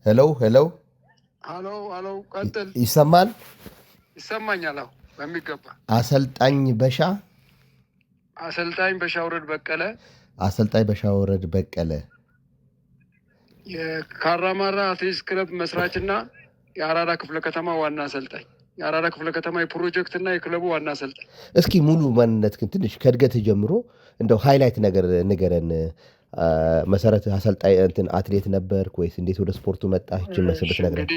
ሄሎ ሄሎ፣ ሀሎ ሀሎ፣ ቀጥል። ይሰማል? ይሰማኛል? አዎ በሚገባ። አሰልጣኝ በሻ አሰልጣኝ በሻውረድ በቀለ አሰልጣኝ በሻወረድ በቀለ የካራማራ አትሌቲክስ ክለብ መስራችና የአራዳ ክፍለ ከተማ ዋና አሰልጣኝ፣ የአራዳ ክፍለ ከተማ የፕሮጀክት እና የክለቡ ዋና አሰልጣኝ። እስኪ ሙሉ ማንነት ግን ትንሽ ከእድገት ጀምሮ እንደው ሃይላይት ነገር ንገረን። መሰረት አሰልጣኝ እንትን አትሌት ነበርክ ወይስ እንዴት ወደ ስፖርቱ መጣህ? ይህችን መስል ብትነግረን።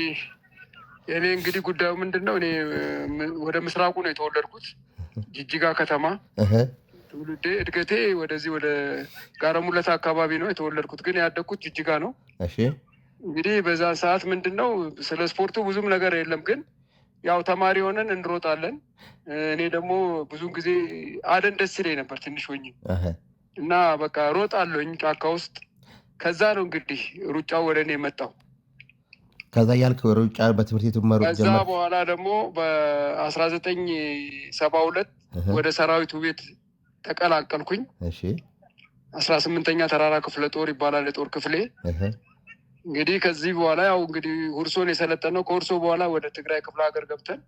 እንግዲህ ጉዳዩ ምንድን ነው? እኔ ወደ ምስራቁ ነው የተወለድኩት፣ ጅጅጋ ከተማ። ትውልዴ እድገቴ ወደዚህ ወደ ጋረሙለት አካባቢ ነው የተወለድኩት፣ ግን ያደግኩት ጅጅጋ ነው። እሺ። እንግዲህ በዛ ሰዓት ምንድን ነው ስለ ስፖርቱ ብዙም ነገር የለም፣ ግን ያው ተማሪ ሆነን እንሮጣለን። እኔ ደግሞ ብዙን ጊዜ አደን ደስ ይለኝ ነበር ትንሽ ሆኜ እና በቃ ሮጣለሁኝ ጫካ ውስጥ። ከዛ ነው እንግዲህ ሩጫው ወደ እኔ የመጣው። ከዛ ያልክ ሩጫ በትምህርት ቤቱ መሮጥ ከዛ ጀመርክ? በኋላ ደግሞ በ1972 ወደ ሰራዊቱ ቤት ተቀላቀልኩኝ። እሺ። 18ኛ ተራራ ክፍለ ጦር ይባላል የጦር ክፍሌ። እንግዲህ ከዚህ በኋላ ያው እንግዲህ ሁርሶን የሰለጠነው ከሁርሶ በኋላ ወደ ትግራይ ክፍለ ሀገር ገብተን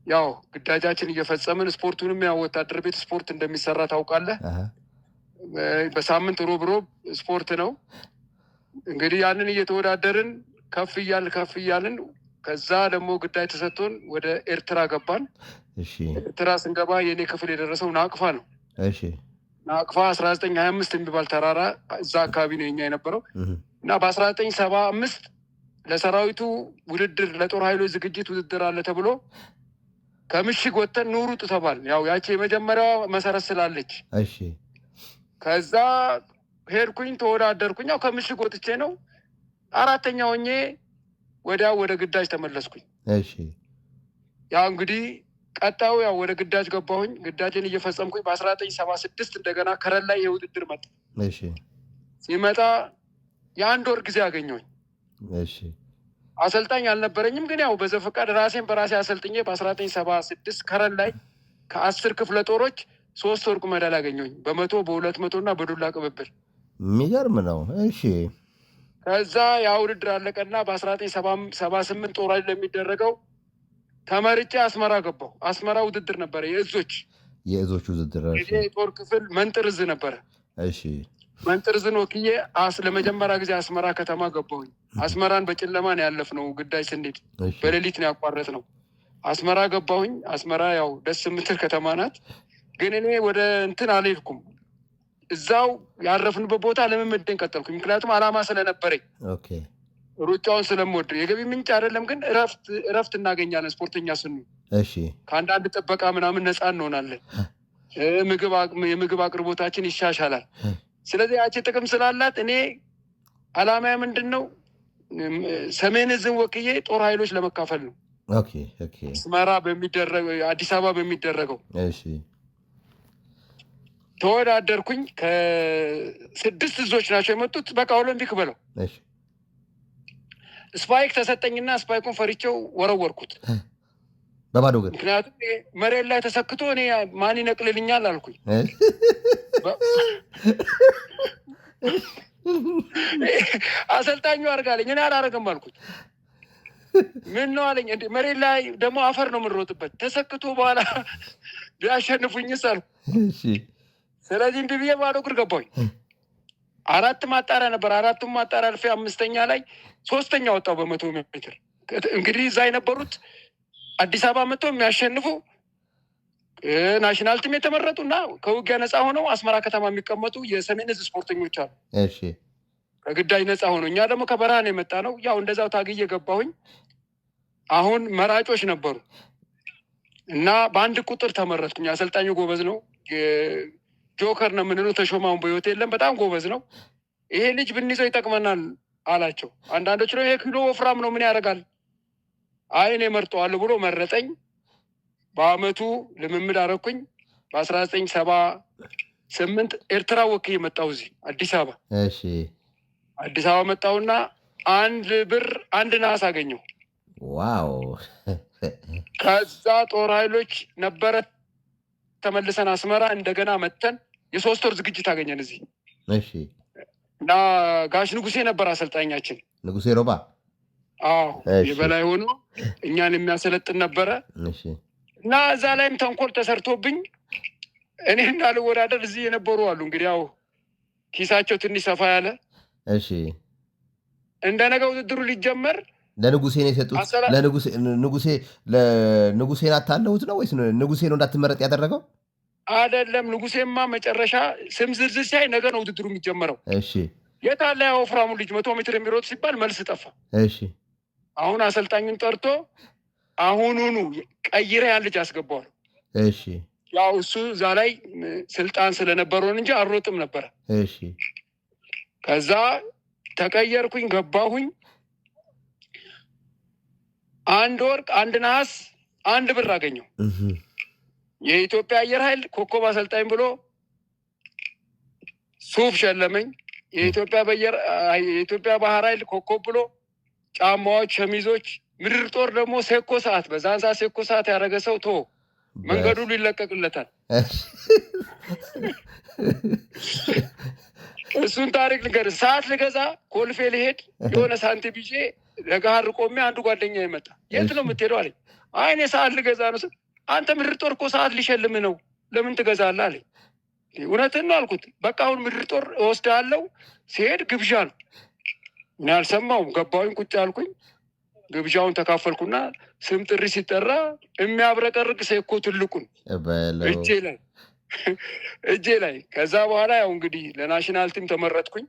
ያው ግዳጃችን እየፈጸምን ስፖርቱንም ያው ወታደር ቤት ስፖርት እንደሚሰራ ታውቃለህ። በሳምንት ሮብ ስፖርት ነው። እንግዲህ ያንን እየተወዳደርን ከፍ እያልን ከዛ ደግሞ ግዳጅ ተሰጥቶን ወደ ኤርትራ ገባን። ኤርትራ ስንገባ የኔ ክፍል የደረሰው ናቅፋ ነው። ናቅፋ 1925 የሚባል ተራራ እዛ አካባቢ ነው የኛ የነበረው እና በ1975 ለሰራዊቱ ውድድር ለጦር ኃይሎች ዝግጅት ውድድር አለ ተብሎ ከምሽግ ወጥተን ኑሩጥ ተባል። ያው ያቺ የመጀመሪያዋ መሰረት ስላለች ከዛ ሄድኩኝ፣ ተወዳደርኩኝ። ያው ከምሽግ ወጥቼ ነው አራተኛ ሆኜ ወዲያው ወደ ግዳጅ ተመለስኩኝ። ያው እንግዲህ ቀጣዩ ያው ወደ ግዳጅ ገባሁኝ። ግዳጅን እየፈጸምኩኝ በ1976 እንደገና ከረን ላይ የውድድር መጣ። ሲመጣ የአንድ ወር ጊዜ አገኘሁኝ። አሰልጣኝ አልነበረኝም፣ ግን ያው በዘፈቃድ ራሴን በራሴ አሰልጥኜ በ1976 ከረን ላይ ከ10 ክፍለ ጦሮች 3 ወርቅ ሜዳል አገኘሁኝ፣ በ100 በ200 እና በዱላ ቅብብል። የሚገርም ነው። እሺ። ከዛ ያ ውድድር አለቀና በ1978 ጦር ኃይል ለሚደረገው ተመርጬ አስመራ ገባሁ። አስመራ ውድድር ነበረ፣ የእዞች ውድድር። የጦር ክፍል መንጥር እዝ ነበረ። እሺ። መንጥር እዝን ወክዬ ለመጀመሪያ ጊዜ አስመራ ከተማ ገባሁኝ። አስመራን በጨለማ ነው ያለፍነው፣ ግዳጅ ስንሄድ በሌሊት ነው ያቋረጥነው። አስመራ ገባሁኝ። አስመራ ያው ደስ የምትል ከተማ ናት፣ ግን እኔ ወደ እንትን አልሄድኩም። እዛው ያረፍንበት ቦታ ልምምድን ቀጠልኩኝ፣ ምክንያቱም አላማ ስለነበረኝ ሩጫውን ስለምወድ። የገቢ ምንጭ አይደለም፣ ግን እረፍት እናገኛለን ስፖርተኛ ስንሆን። ከአንዳንድ ጥበቃ ምናምን ነፃ እንሆናለን፣ የምግብ አቅርቦታችን ይሻሻላል። ስለዚህ ያቺ ጥቅም ስላላት እኔ አላማ ምንድን ነው ሰሜን እዝን ወክዬ ጦር ኃይሎች ለመካፈል ነው። አስመራ በሚደረገው አዲስ አበባ በሚደረገው ተወዳደርኩኝ። ከ6 እዞች ናቸው የመጡት። በቃ ኦሎምፒክ በለው። ስፓይክ ተሰጠኝና ስፓይኩን ፈሪቸው ወረወርኩት በባዶ ግን። ምክንያቱም መሬት ላይ ተሰክቶ እኔ ማን ይነቅልልኛል አልኩኝ። አሰልጣኙ አድርጋለኝ፣ እኔ አላረግም አልኩኝ። ምን ነው አለኝ። እንደ መሬት ላይ ደግሞ አፈር ነው የምንሮጥበት፣ ተሰክቶ በኋላ ቢያሸንፉኝስ አልኩ። ስለዚህ እንዲህ ብዬ ባዶ እግር ገባሁኝ። 4 ማጣሪያ ነበር። 4ቱም ማጣሪያ አልፌ 5ኛ ላይ 3ኛ ወጣሁ በ100 ሜትር። እንግዲህ እዛ የነበሩት አዲስ አበባ መጥተው የሚያሸንፉ ናሽናል ቲም የተመረጡ እና ከውጊያ ነፃ ሆነው አስመራ ከተማ የሚቀመጡ የሰሜን እዝ ስፖርተኞች አሉ፣ ከግዳጅ ነፃ ሆነው። እኛ ደግሞ ከበረሃ ነው የመጣ ነው። ያው እንደዛው ታግዬ ገባሁኝ። አሁን መራጮች ነበሩ እና በአንድ ቁጥር ተመረጥኩኝ። አሰልጣኙ ጎበዝ ነው፣ ጆከር ነው የምንለው። ተሾማውን በህይወት የለም፣ በጣም ጎበዝ ነው። ይሄ ልጅ ብንይዘው ይጠቅመናል አላቸው። አንዳንዶች ነው ይሄ ኪሎ ወፍራም ነው ምን ያደርጋል፣ አይ እኔ መርጠዋለሁ ብሎ መረጠኝ። በአመቱ ልምምድ አረኩኝ። በ1978 ኤርትራ ወክዬ መጣሁ እዚህ አዲስ አበባ። አዲስ አበባ መጣሁና 1 ብር 1 ነሐስ አገኘሁ። ዋው! ከዛ ጦር ኃይሎች ነበረ ተመልሰን አስመራ እንደገና መተን የ3 ወር ዝግጅት አገኘን እዚህ። እና ጋሽ ንጉሴ ነበር አሰልጣኛችን። ንጉሴ ሮባ አዎ እሺ የበላይ ሆኖ እኛን የሚያሰለጥን ነበረ እሺ እና እዛ ላይም ተንኮል ተሰርቶብኝ እኔ እንዳልወዳደር እዚህ የነበሩ አሉ እንግዲህ ያው ኪሳቸው ትንሽ ሰፋ ያለ እሺ እንደ ነገ ውድድሩ ሊጀመር ለንጉሴ ነው የሰጡት። ንጉሴን አታለሁት ነው ወይስ ንጉሴ ነው እንዳትመረጥ ያደረገው? አይደለም ንጉሴማ መጨረሻ ስም ዝርዝር ሳይ ነገ ነው ውድድሩ የሚጀመረው። እሺ የታለ ያ ወፍራሙ ልጅ 100 ሜትር የሚሮጥ ሲባል መልስ ጠፋ። እሺ አሁን አሰልጣኙን ጠርቶ አሁኑኑ ቀይረ ያን ልጅ አስገባዋል። እሺ ያው እሱ እዛ ላይ ስልጣን ስለነበረውን እንጂ አልሮጥም ነበረ። እሺ ከዛ ተቀየርኩኝ፣ ገባሁኝ። 1 ወርቅ 1 ነሐስ 1 ብር አገኘው። የኢትዮጵያ አየር ኃይል ኮከብ አሰልጣኝ ብሎ ሱፍ ሸለመኝ። የኢትዮጵያ ባህር ኃይል ኮከብ ብሎ ጫማዎች፣ ሸሚዞች፣ ምድር ጦር ደግሞ ሴኮ ሰዓት፣ በዛን ሰዓት ሴኮ ሰዓት ያደረገ ሰው ቶ መንገዱ ይለቀቅለታል። እሱን ታሪክ ልንገርህ። ሰዓት ልገዛ ኮልፌ ልሄድ የሆነ ሳንቲም ይዤ ለጋር ቆሜ አንዱ ጓደኛ ይመጣ። የት ነው የምትሄደው አለኝ። አይ እኔ ሰዓት ልገዛ ነው። አንተ ምድር ጦር እኮ ሰዓት ሊሸልም ነው ለምን ትገዛለህ አለኝ። እውነትን ነው አልኩት። በቃ አሁን ምድር ጦር እወስድሃለሁ፣ ሲሄድ ግብዣ ነው። እኔ አልሰማሁም። ገባሁኝ፣ ቁጭ አልኩኝ። ግብዣውን ተካፈልኩና ስም ጥሪ ሲጠራ የሚያብረቀርቅ ሴኮ ትልቁን እጄ ላይ ከዛ በኋላ ያው እንግዲህ ለናሽናል ቲም ተመረጥኩኝ።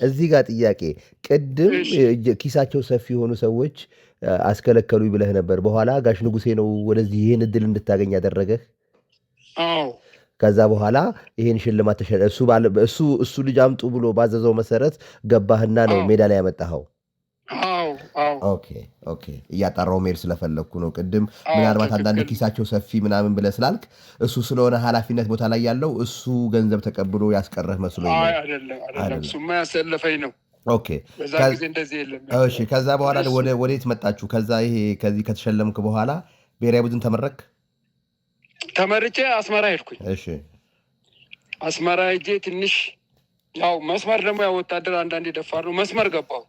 እዚህ ጋር ጥያቄ፣ ቅድም ኪሳቸው ሰፊ የሆኑ ሰዎች አስከለከሉ ብለህ ነበር። በኋላ ጋሽ ንጉሴ ነው ወደዚህ ይህን እድል እንድታገኝ ያደረገህ? አዎ። ከዛ በኋላ ይህን ሽልማት እሱ ልጅ አምጡ ብሎ ባዘዘው መሰረት ገባህና ነው ሜዳ ላይ ያመጣኸው? ኦኬ እያጣራው መሄድ ስለፈለግኩ ነው። ቅድም ምናልባት አንዳንድ ኪሳቸው ሰፊ ምናምን ብለህ ስላልክ እሱ ስለሆነ ኃላፊነት ቦታ ላይ ያለው እሱ ገንዘብ ተቀብሎ ያስቀረህ መስሎ አይደለም። እሱማ ያሰለፈኝ ነው። በዛ ጊዜ እንደዚህ የለም። ከዛ በኋላ ወዴት መጣችሁ? ከዚህ ከተሸለምክ በኋላ ብሔራዊ ቡድን ተመረክ? ተመርጬ አስመራ ሄድኩኝ። አስመራ ሄጄ ትንሽ ያው መስመር ደግሞ ያው ወታደር አንዳንዴ ደፋር ነው። መስመር ገባሁ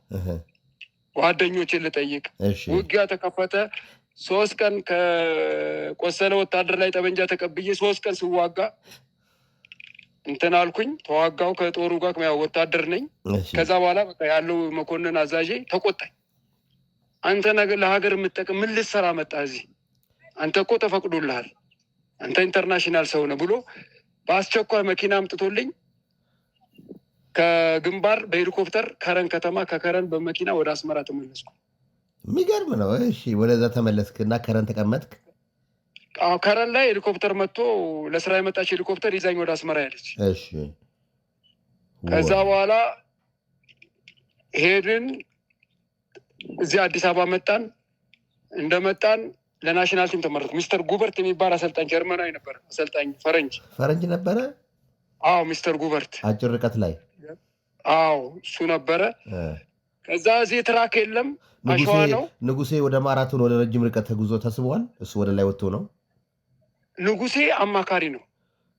ጓደኞችን ልጠይቅ። ውጊያ ተከፈተ። 3 ቀን ከቆሰለ ወታደር ላይ ጠመንጃ ተቀብዬ 3 ቀን ስዋጋ እንትን አልኩኝ። ተዋጋው ከጦሩ ጋር ያው ወታደር ነኝ። ከዛ በኋላ በቃ ያለው መኮንን አዛዤ ተቆጣኝ። አንተ ነገር ለሀገር የምትጠቅም ምን ልትሰራ መጣ እዚህ? አንተ እኮ ተፈቅዶልሃል፣ አንተ ኢንተርናሽናል ሰው ነህ ብሎ በአስቸኳይ መኪና አምጥቶልኝ ከግንባር በሄሊኮፕተር ከረን ከተማ፣ ከከረን በመኪና ወደ አስመራ ተመለስኩ። የሚገርም ነው። እሺ ወደዛ ተመለስክና ከረን ተቀመጥክ? ከረን ላይ ሄሊኮፕተር መጥቶ ለስራ የመጣች ሄሊኮፕተር ይዛኝ ወደ አስመራ ያለች። እሺ ከዛ በኋላ ሄድን። እዚህ አዲስ አበባ መጣን። እንደመጣን ለናሽናል ቲም ተመረጥኩ። ሚስተር ጉበርት የሚባል አሰልጣኝ ጀርመናዊ ነበር። አሰልጣኝ ፈረንጅ ነበረ። አዎ ሚስተር ጉበርት አጭር ርቀት ላይ እሱ ነበረ። ከዛ እዚህ ትራክ የለም አሸዋ ነው። ንጉሴ ወደ ማራቶን ወደ ረጅም ርቀት ተጉዞ ተስቧል። እሱ ወደ ላይ ወጥቶ ነው። ንጉሴ አማካሪ ነው፣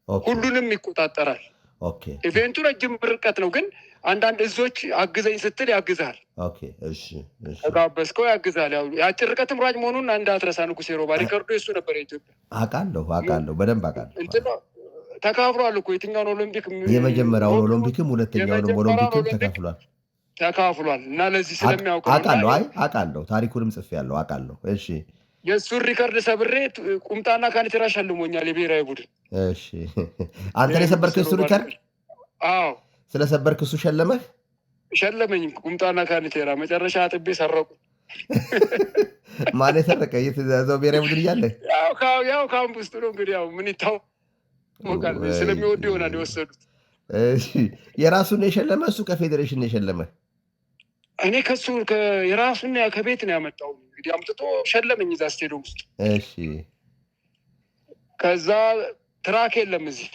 ሁሉንም ይቆጣጠራል። ኢቬንቱ ረጅም ርቀት ነው፣ ግን አንዳንድ እዞች አግዘኝ ስትል ያግዛል። ተጋበዝከው ያግዛል። ያው የአጭር ርቀትም ሯጭ መሆኑን እንዳትረሳ። ንጉሴ ሮባ ሪከርዶ የሱ ነበር። የኢትዮጵያ አውቃለሁ፣ በደንብ አውቃለሁ። ተካፍሏል እኮ የትኛውን ኦሎምፒክ፣ የመጀመሪያውን ኦሎምፒክም ሁለተኛውንም ኦሎምፒክም ተካፍሏል። እና ለዚህ ስለሚያውቀው አውቃለሁ፣ ታሪኩንም ጽፌያለሁ፣ አውቃለሁ። እሺ የእሱን ሪከርድ ሰብሬ ቁምጣና ካኒቴራ ሸልሞኛል የብሔራዊ ቡድን። እሺ አንተ የሰበርክ እሱ ሪከርድ? አዎ ስለሰበርክ እሱ ሸለመኝ ቁምጣና ካኒቴራ። መጨረሻ አጥቤ ሰረቁ። ማን የሰረቀ? እዛው ብሔራዊ ቡድን እያለ ያው ካምፕ ውስጥ ነው እንግዲህ። ያው ምን ይታወቃል፣ ስለሚወዱ ይሆናል የወሰዱት። የራሱን የሸለመ እሱ ከፌዴሬሽን የሸለመ? እኔ ከሱ የራሱን ከቤት ነው ያመጣው። እንግዲህ አምጥቶ ሸለመኝ እዛ ስቴዲየም ውስጥ። እሺ ከዛ ትራክ የለም፣ እዚህ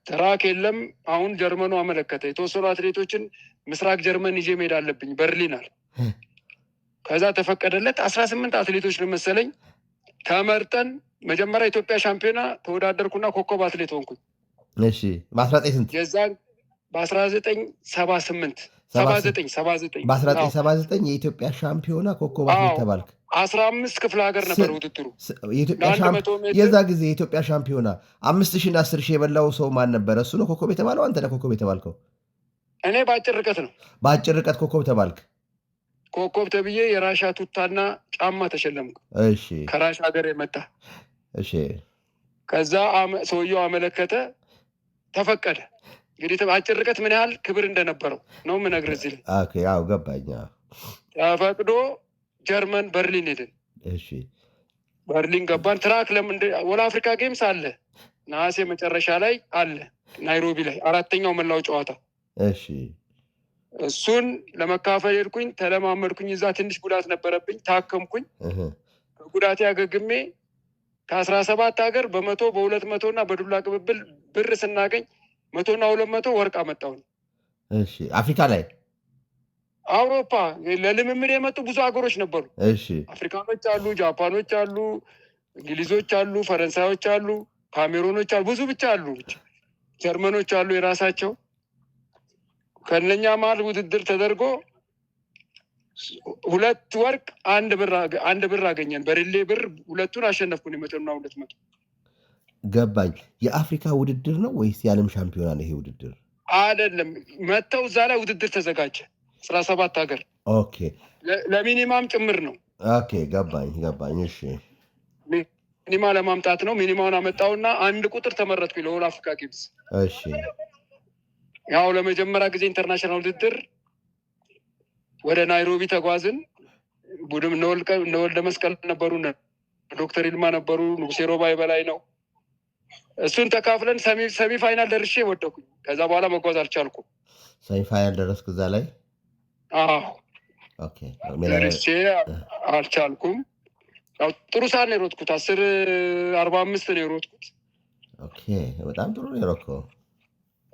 ትራክ የለም። አሁን ጀርመኑ አመለከተ። የተወሰኑ አትሌቶችን ምስራቅ ጀርመን ይዤ መሄድ አለብኝ በርሊን አለ። ከዛ ተፈቀደለት። 18 አትሌቶች ነው መሰለኝ ተመርጠን መጀመሪያ ኢትዮጵያ ሻምፒዮና ተወዳደርኩና ኮከብ አትሌት ሆንኩኝ። እሺ በ19 ስንት? የዛን በ1978 79 በ1979 የኢትዮጵያ ሻምፒዮና ኮከብ አትሌት ተባልክ። 15 ክፍለ ሀገር ነበር ውድድሩ። የዛ ጊዜ የኢትዮጵያ ሻምፒዮና 5000 እና 10000 የበላው ሰው ማን ነበረ? እሱ ነው ኮከብ የተባለው? አንተ ነህ ኮከብ የተባልከው? እኔ በአጭር ርቀት ነው። በአጭር ርቀት ኮከብ ተባልክ? ኮከብ ተብዬ የራሻ ቱታና ጫማ ተሸለምኩ። እሺ፣ ከራሻ ሀገር የመጣ እሺ። ከዛ ሰውየው አመለከተ፣ ተፈቀደ። እንግዲህ አጭር ርቀት ምን ያህል ክብር እንደነበረው ነው የምነግርህ እዚህ ላይ። ያው ገባኝ። ተፈቅዶ ጀርመን በርሊን ሄድን። እሺ፣ በርሊን ገባን። ትራክ ወደ አፍሪካ ጌምስ አለ ነሐሴ መጨረሻ ላይ አለ ናይሮቢ ላይ 4ኛው መላው ጨዋታ። እሺ፣ እሱን ለመካፈል ሄድኩኝ። ተለማመድኩኝ። እዛ ትንሽ ጉዳት ነበረብኝ፣ ታከምኩኝ። ከጉዳቴ አገግሜ ከ17 ሀገር በ100 በ200 እና በዱላ ቅብብል ብር ስናገኝ 100 እና 200 ወርቅ አመጣሁኝ። እሺ፣ አፍሪካ ላይ አውሮፓ ለልምምድ የመጡ ብዙ ሀገሮች ነበሩ። እሺ፣ አፍሪካኖች አሉ፣ ጃፓኖች አሉ፣ እንግሊዞች አሉ፣ ፈረንሳዮች አሉ፣ ካሜሮኖች አሉ፣ ብዙ ብቻ አሉ፣ ጀርመኖች አሉ የራሳቸው። ከእነኛ መሀል ውድድር ተደርጎ 2 ወርቅ 1 ብር አገኘን። በሪሌ ብር 2ቱን አሸነፍኩን። 100 እና 200 ገባኝ። የአፍሪካ ውድድር ነው ወይስ የዓለም ሻምፒዮና ነው? ይሄ ውድድር አይደለም። መጥተው እዛ ላይ ውድድር ተዘጋጀ። 17 ሀገር ኦኬ። ለሚኒማም ጭምር ነው። ኦኬ፣ ገባኝ። እሺ፣ ሚኒማ ለማምጣት ነው። ሚኒማውን አመጣውና 1 ቁጥር ተመረጥኩ ለኦል አፍሪካ ጌምስ። እሺ፣ ያው ለመጀመሪያ ጊዜ ኢንተርናሽናል ውድድር ወደ ናይሮቢ ተጓዝን። ቡድን እነ ወልደ መስቀል ነበሩ፣ ዶክተር ይልማ ነበሩ፣ ንጉሴ ሮባይ በላይ ነው። እሱን ተካፍለን ሰሚ ፋይናል ደርሼ ወደኩኝ። ከዛ በኋላ መጓዝ አልቻልኩም። ሰሚ ፋይናል ደረስኩ እዛ ላይ? አዎ፣ ደርሼ አልቻልኩም። ያው ጥሩ ሰዓት ነው የሮጥኩት። 10:45 ነው የሮጥኩት። ኦኬ፣ በጣም ጥሩ ነው የሮጥከው።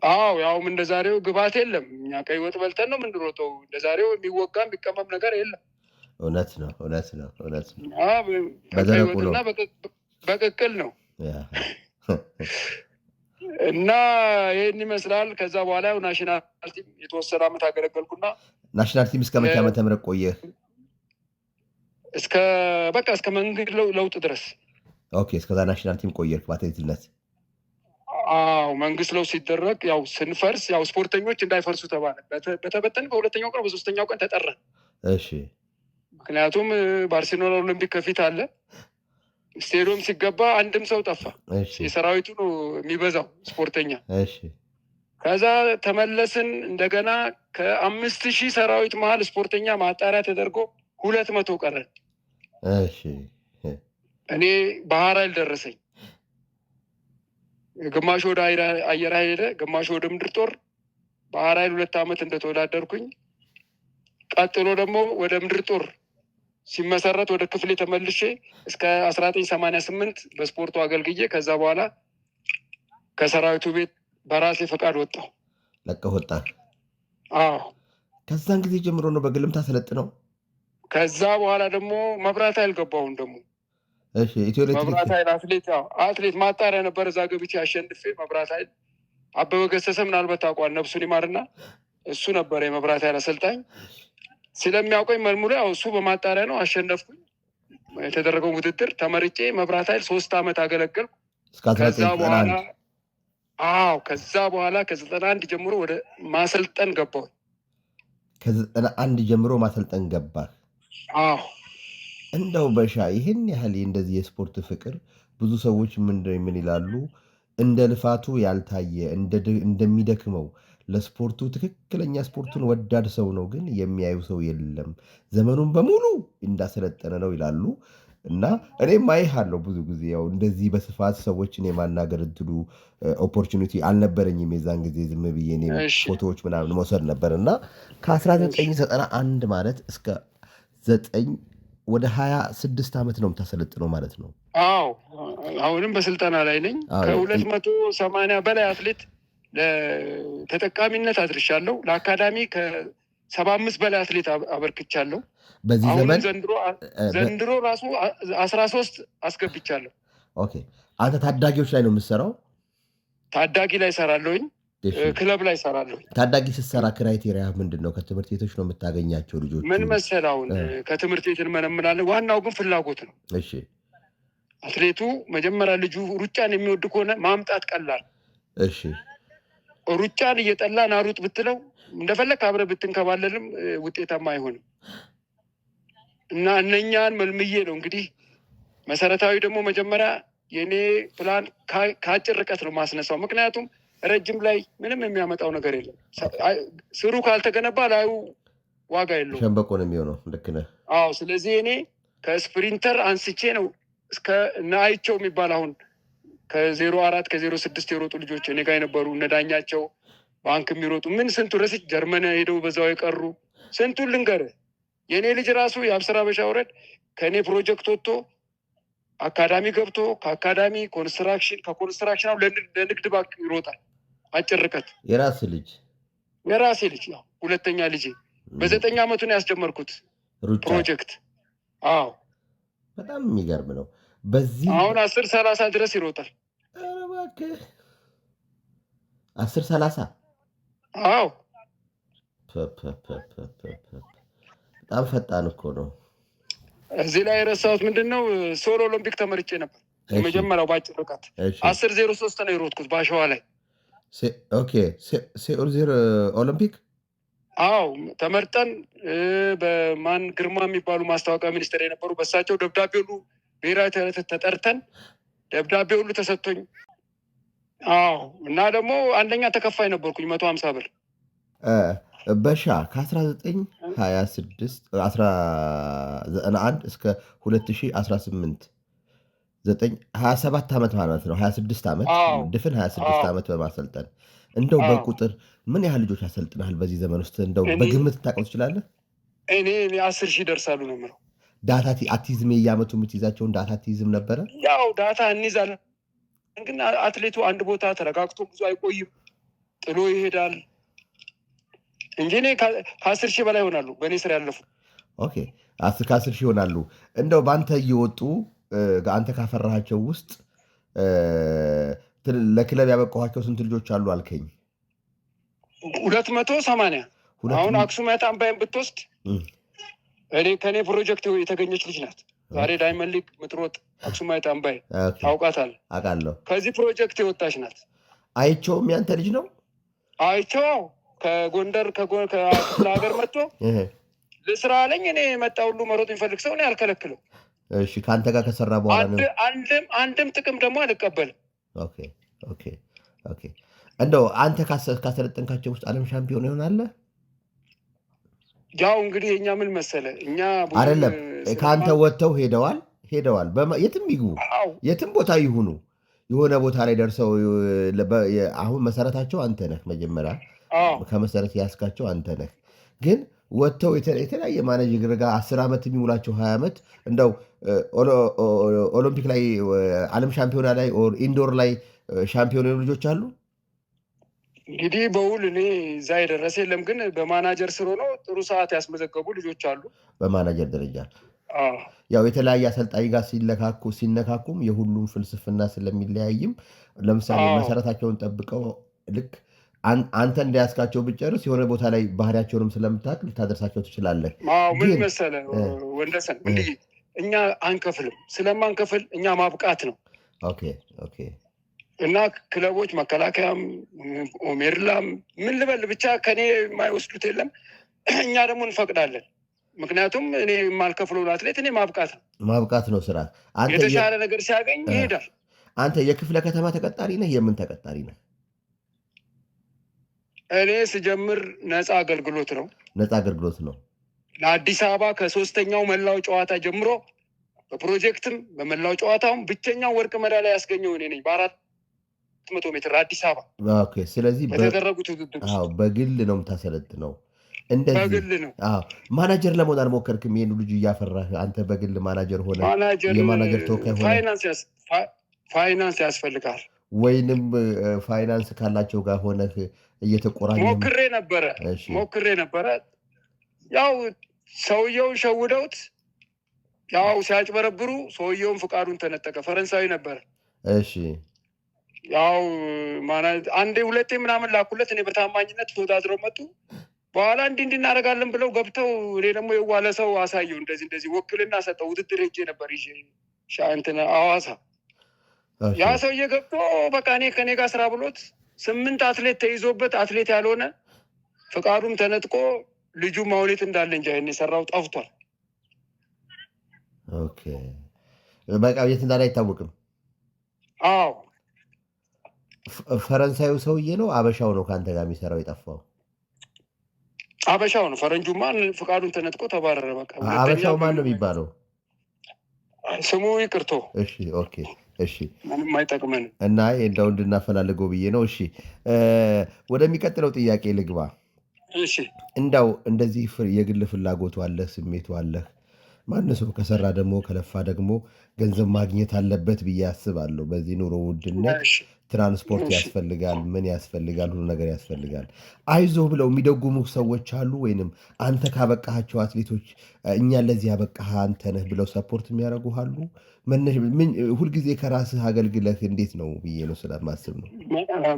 አዎ፣ ያውም እንደ ዛሬው ግባት የለም። እኛ ቀይ ወጥ በልተን ነው የምንሮጠው። እንደ ዛሬው የሚወጋ የሚቀመም ነገር የለም። እውነት ነው። በቀይ ወጥና በቅቅል ነው እና ይህን ይመስላል። ከዛ በኋላ ናሽናል ቲም የተወሰነ ዓመት አገለገልኩና ናሽናል ቲም እስከ መቼ ዓመተ ምህረት ቆየህ? እስከ መንግስት ለውጥ ድረስ። ኦኬ፣ እስከዛ ናሽናል ቲም ቆየህ በአትሌትነት? አዎ፣ መንግስት ለውጥ ሲደረግ ያው ስንፈርስ ያው ስፖርተኞች እንዳይፈርሱ ተባለ። በተበተን በ2ኛው ቀን በ3ኛው ቀን ተጠራን። እሺ፣ ምክንያቱም ባርሴሎና ኦሎምፒክ ከፊት አለ። ስቴዲየም ሲገባ አንድም ሰው ጠፋ። የሰራዊቱ ነው የሚበዛው ስፖርተኛ። ከዛ ተመለስን። እንደገና ከ5000 ሰራዊት መሀል ስፖርተኛ ማጣሪያ ተደርጎ 200 ቀረን። እኔ ባህር ኃይል ደረሰኝ። ግማሽ ወደ አየር ኃይል ሄደ፣ ግማሽ ወደ ምድር ጦር። ባህር ኃይል 2 ዓመት እንደተወዳደርኩኝ፣ ቀጥሎ ደግሞ ወደ ምድር ጦር ሲመሰረት ወደ ክፍሌ ተመልሼ እስከ 1988 በስፖርቱ አገልግዬ ከዛ በኋላ ከሰራዊቱ ቤት በራሴ ፈቃድ ወጣሁ። ለቀህ ወጣ? አዎ። ከዛን ጊዜ ጀምሮ ነው በግልም ታሰለጥነው? ከዛ በኋላ ደግሞ መብራት ኃይል ገባሁን ደግሞ። እሺ፣ ኢትዮ ኤሌክትሪክ መብራት ኃይል አትሌት ማጣሪያ ነበር። እዛ ገብቼ አሸንፌ መብራት ኃይል አበበ ገሰሰ ምናልባት ታውቋል፣ ነፍሱን ይማርና እሱ ነበር የመብራት ኃይል አሰልጣኝ። ስለሚያውቀኝ መልሙላ ያው እሱ በማጣሪያ ነው አሸነፍኩኝ። የተደረገው ውድድር ተመርጬ መብራት ኃይል 3 ዓመት አገለገልኩ። ከዛ በኋላ ከ91 ጀምሮ ወደ ማሰልጠን ገባሁ። ከ91 ጀምሮ ማሰልጠን ገባህ? አዎ። እንደው በሻ ይህን ያህል እንደዚህ የስፖርት ፍቅር ብዙ ሰዎች ምን ይላሉ? እንደ ልፋቱ ያልታየ እንደሚደክመው ለስፖርቱ ትክክለኛ ስፖርቱን ወዳድ ሰው ነው ግን የሚያዩ ሰው የለም፣ ዘመኑን በሙሉ እንዳሰለጠነ ነው ይላሉ። እና እኔም አይሃለሁ ብዙ ጊዜ ያው እንደዚህ በስፋት ሰዎችን የማናገር እድሉ ኦፖርቹኒቲ አልነበረኝም። የዛን ጊዜ ዝም ብዬ እኔ ፎቶዎች ምናምን መውሰድ ነበር እና ከ1991 ማለት እስከ 9 ወደ 26 ዓመት ነው የምታሰለጥነው ማለት ነው? አዎ፣ አሁንም በስልጠና ላይ ነኝ። ከ280 በላይ አትሌት ለተጠቃሚነት አድርሻለሁ። ለአካዳሚ ከ75 በላይ አትሌት አበርክቻለሁ። በዚህ ዘመን ዘንድሮ ራሱ 13 አስገብቻለሁ። ኦኬ። አንተ ታዳጊዎች ላይ ነው የምትሰራው? ታዳጊ ላይ ሰራለሁኝ። ክለብ ላይ እሰራለሁ። ታዳጊ ስትሰራ ክራይቴሪያ ምንድን ነው? ከትምህርት ቤቶች ነው የምታገኛቸው ልጆቹ? ምን መሰለህ አሁን ከትምህርት ቤት እንመለምላለን። ዋናው ግን ፍላጎት ነው። እሺ አትሌቱ መጀመሪያ ልጁ ሩጫን የሚወድ ከሆነ ማምጣት ቀላል። እሺ ሩጫን እየጠላ ናሩጥ ብትለው እንደፈለግ አብረህ ብትንከባለልም ውጤታማ አይሆንም። እና እነኛን መልምዬ ነው እንግዲህ መሰረታዊ ደግሞ መጀመሪያ የኔ ፕላን ከአጭር ርቀት ነው ማስነሳው። ምክንያቱም ረጅም ላይ ምንም የሚያመጣው ነገር የለም። ስሩ ካልተገነባ ላዩ ዋጋ የለውም፣ ሸንበቆ ነው የሚሆነው። ልክ ነህ። አዎ። ስለዚህ እኔ ከስፕሪንተር አንስቼ ነው እስከ ናይቸው የሚባል አሁን ከ04 ከ06 የሮጡ ልጆች እኔ ጋር የነበሩ እነዳኛቸው ባንክ የሚሮጡ ምን ስንቱ ረስች ጀርመን ሄደው በዛው የቀሩ ስንቱን ልንገርህ። የእኔ ልጅ ራሱ የአብስራ በሻ ውረድ ከእኔ ፕሮጀክት ወጥቶ አካዳሚ ገብቶ ከአካዳሚ ኮንስትራክሽን ከኮንስትራክሽን ለንግድ ባንክ ይሮጣል አጭር ርቀት። የራሴ ልጅ ያው ሁለተኛ ልጄ በ9 ዓመቱ ነው ያስጀመርኩት ፕሮጀክት። አዎ በጣም የሚገርም ነው። በዚህ አሁን 10:30 ድረስ ይሮጣል። 10:30 አዎ በጣም ፈጣን እኮ ነው። እዚህ ላይ የረሳሁት ምንድን ነው፣ ሶል ኦሎምፒክ ተመርጬ ነበር። የመጀመሪያው በአጭር ርቀት 10:03 ነው የሮጥኩት በአሸዋ ላይ። ሴኦል ኦሎምፒክ አዎ ተመርጠን በማን ግርማ የሚባሉ ማስታወቂያ ሚኒስትር የነበሩ በሳቸው ደብዳቤ ሁሉ ብሔራዊ ተጠርተን ደብዳቤ ሁሉ ተሰጥቶኝ፣ አዎ እና ደግሞ አንደኛ ተከፋይ ነበርኩኝ 150 ብር በሻ ከ1991 እስከ 2018 27 ዓመት ማለት ነው። 26 ዓመት ድፍን 26 ዓመት በማሰልጠን እንደው በቁጥር ምን ያህል ልጆች ያሰልጥናል በዚህ ዘመን ውስጥ? እንደው በግምት ታውቀው ትችላለህ? እኔ 10,000 ደርሳሉ ነው የምለው። ዳታ አቲዝም የየዓመቱ የምትይዛቸውን ዳታ አቲዝም ነበረ? ያው ዳታ እንይዛለን፣ ግን አትሌቱ አንድ ቦታ ተረጋግቶ ብዙ አይቆይም፣ ጥሎ ይሄዳል እንጂ እኔ ከ10,000 በላይ ይሆናሉ በእኔ ስር ያለፉ። ኦኬ ከ10,000 ይሆናሉ። እንደው በአንተ እየወጡ አንተ ካፈራሃቸው ውስጥ ለክለብ ያበቃኋቸው ስንት ልጆች አሉ አልከኝ? 280። አሁን አክሱማይት አምባይን ብትወስድ ከኔ ፕሮጀክት የተገኘች ልጅ ናት። ዛሬ ዳይመንድ ሊግ ምትሮጥ አክሱማይት አምባይ ታውቃታለህ? አውቃለሁ። ከዚህ ፕሮጀክት የወጣች ናት። አይቼውም ያንተ ልጅ ነው? አይቼው ከጎንደር ከክፍለ ሀገር መጥቶ ለስራ አለኝ። እኔ መጣ ሁሉ መሮጥ የሚፈልግ ሰው እኔ አልከለክልም። እሺ ከአንተ ጋር ከሰራ በኋላ አንድም ጥቅም ደግሞ አልቀበልም። ኦኬ እንደው አንተ ካሰለጠንካቸው ውስጥ ዓለም ሻምፒዮን ይሆናል? ያው እንግዲህ የኛ ምን መሰለ እኛ አይደለም ከአንተ ወጥተው ሄደዋል የትም ይግቡ የትም ቦታ ይሁኑ የሆነ ቦታ ላይ ደርሰው አሁን መሰረታቸው አንተ ነህ። መጀመሪያ ከመሰረት ያስካቸው አንተ ነህ። ግን ወጥተው የተለያየ ማኔጅ ጋር 10 ዓመት የሚውላቸው 20 ዓመት እንደው ኦሎምፒክ ላይ ዓለም ሻምፒዮና ላይ ኢንዶር ላይ ሻምፒዮን የሆኑ ልጆች አሉ። እንግዲህ በውል እኔ እዛ የደረሰ የለም፣ ግን በማናጀር ስር ሆነው ጥሩ ሰዓት ያስመዘገቡ ልጆች አሉ። በማናጀር ደረጃ ያው የተለያየ አሰልጣኝ ጋር ሲነካኩም የሁሉም ፍልስፍና ስለሚለያይም ለምሳሌ መሰረታቸውን ጠብቀው ልክ አንተ እንዳያስካቸው ብጨርስ የሆነ ቦታ ላይ ባህሪያቸውንም ስለምታውቅ ልታደርሳቸው ትችላለህ። ምን መሰለህ ወንደሰን እንዲህ እኛ አንከፍልም፣ ስለማንከፍል እኛ ማብቃት ነው። ኦኬ እና ክለቦች መከላከያም ኦሜርላም ምን ልበል ብቻ ከኔ የማይወስዱት የለም። እኛ ደግሞ እንፈቅዳለን። ምክንያቱም እኔ የማልከፍለው አትሌት እኔ ማብቃት ነው ስራ። የተሻለ ነገር ሲያገኝ ይሄዳል። አንተ የክፍለ ከተማ ተቀጣሪ ነህ? የምን ተቀጣሪ ነህ? እኔ ስጀምር ነፃ አገልግሎት ነው። ነፃ አገልግሎት ነው። ለአዲስ አበባ ከ3ኛው መላው ጨዋታ ጀምሮ በፕሮጀክትም በመላው ጨዋታውም ብቸኛው ወርቅ ሜዳሊያ ያስገኘው እኔ ነኝ በ400 ሜትር አዲስ አበባ። ስለዚህ በተደረጉት ውድድር በግል ነው የምታሰለጥነው? እንደዚህ በግል ነው። ማናጀር ለመሆን አልሞከርክም? ይሄን ልጅ እያፈራህ አንተ በግል ማናጀር ሆነ የማናጀር ተወካይ ሆነ? ፋይናንስ ያስፈልጋል። ወይንም ፋይናንስ ካላቸው ጋር ሆነህ እየተቆራኘ ሞክሬ ነበረ። ያው ሰውየውን ሸውደውት ያው ሲያጭበረብሩ ሰውየውን ፍቃዱን ተነጠቀ። ፈረንሳዊ ነበረ። እሺ ያው ማለት አንዴ ሁለቴ ምናምን ላኩለት። እኔ በታማኝነት ተወዳድረው መጡ። በኋላ እንዲህ እናደርጋለን ብለው ገብተው እኔ ደግሞ የዋለ ሰው አሳየው። እንደዚህ ወክልና ሰጠው። ውድድር ሄጄ ነበር ይዤ እንትን ሐዋሳ። ያ ሰውዬ ገብቶ በቃ እኔ ከኔ ጋር ስራ ብሎት 8 አትሌት ተይዞበት አትሌት ያልሆነ ፈቃዱም ተነጥቆ ልጁ ማውሌት እንዳለ እንጂ የሰራው ጠፍቷል። ኦኬ በቃ የት እንዳለ አይታወቅም። አዎ ፈረንሳዩ ሰውዬ ነው አበሻው ነው ከአንተ ጋር የሚሰራው የጠፋው? አበሻው ነው። ፈረንጁማ ፈቃዱን ተነጥቆ ተባረረ። በቃ አበሻው ማን ነው የሚባለው? ስሙ ይቅርቶ። እሺ ኦኬ እሺ ምንም አይጠቅመንም እና እንደው እንድናፈላልገው ብዬ ነው። እሺ ወደሚቀጥለው ጥያቄ ልግባ። እሺ እንዳው እንደዚህ የግል ፍላጎቱ አለህ፣ ስሜቱ አለህ። ማን ሰው ከሰራ ደግሞ ከለፋ ደግሞ ገንዘብ ማግኘት አለበት ብዬ አስባለሁ። በዚህ ኑሮ ውድነት ትራንስፖርት ያስፈልጋል፣ ምን ያስፈልጋል፣ ሁሉ ነገር ያስፈልጋል። አይዞህ ብለው የሚደጉሙ ሰዎች አሉ፣ ወይንም አንተ ካበቃሃቸው አትሌቶች እኛን ለዚህ ያበቃህ አንተ ነህ ብለው ሰፖርት የሚያደርጉ አሉ? ሁልጊዜ ከራስህ አገልግለህ እንዴት ነው ብዬ ነው ስለማስብ ነው።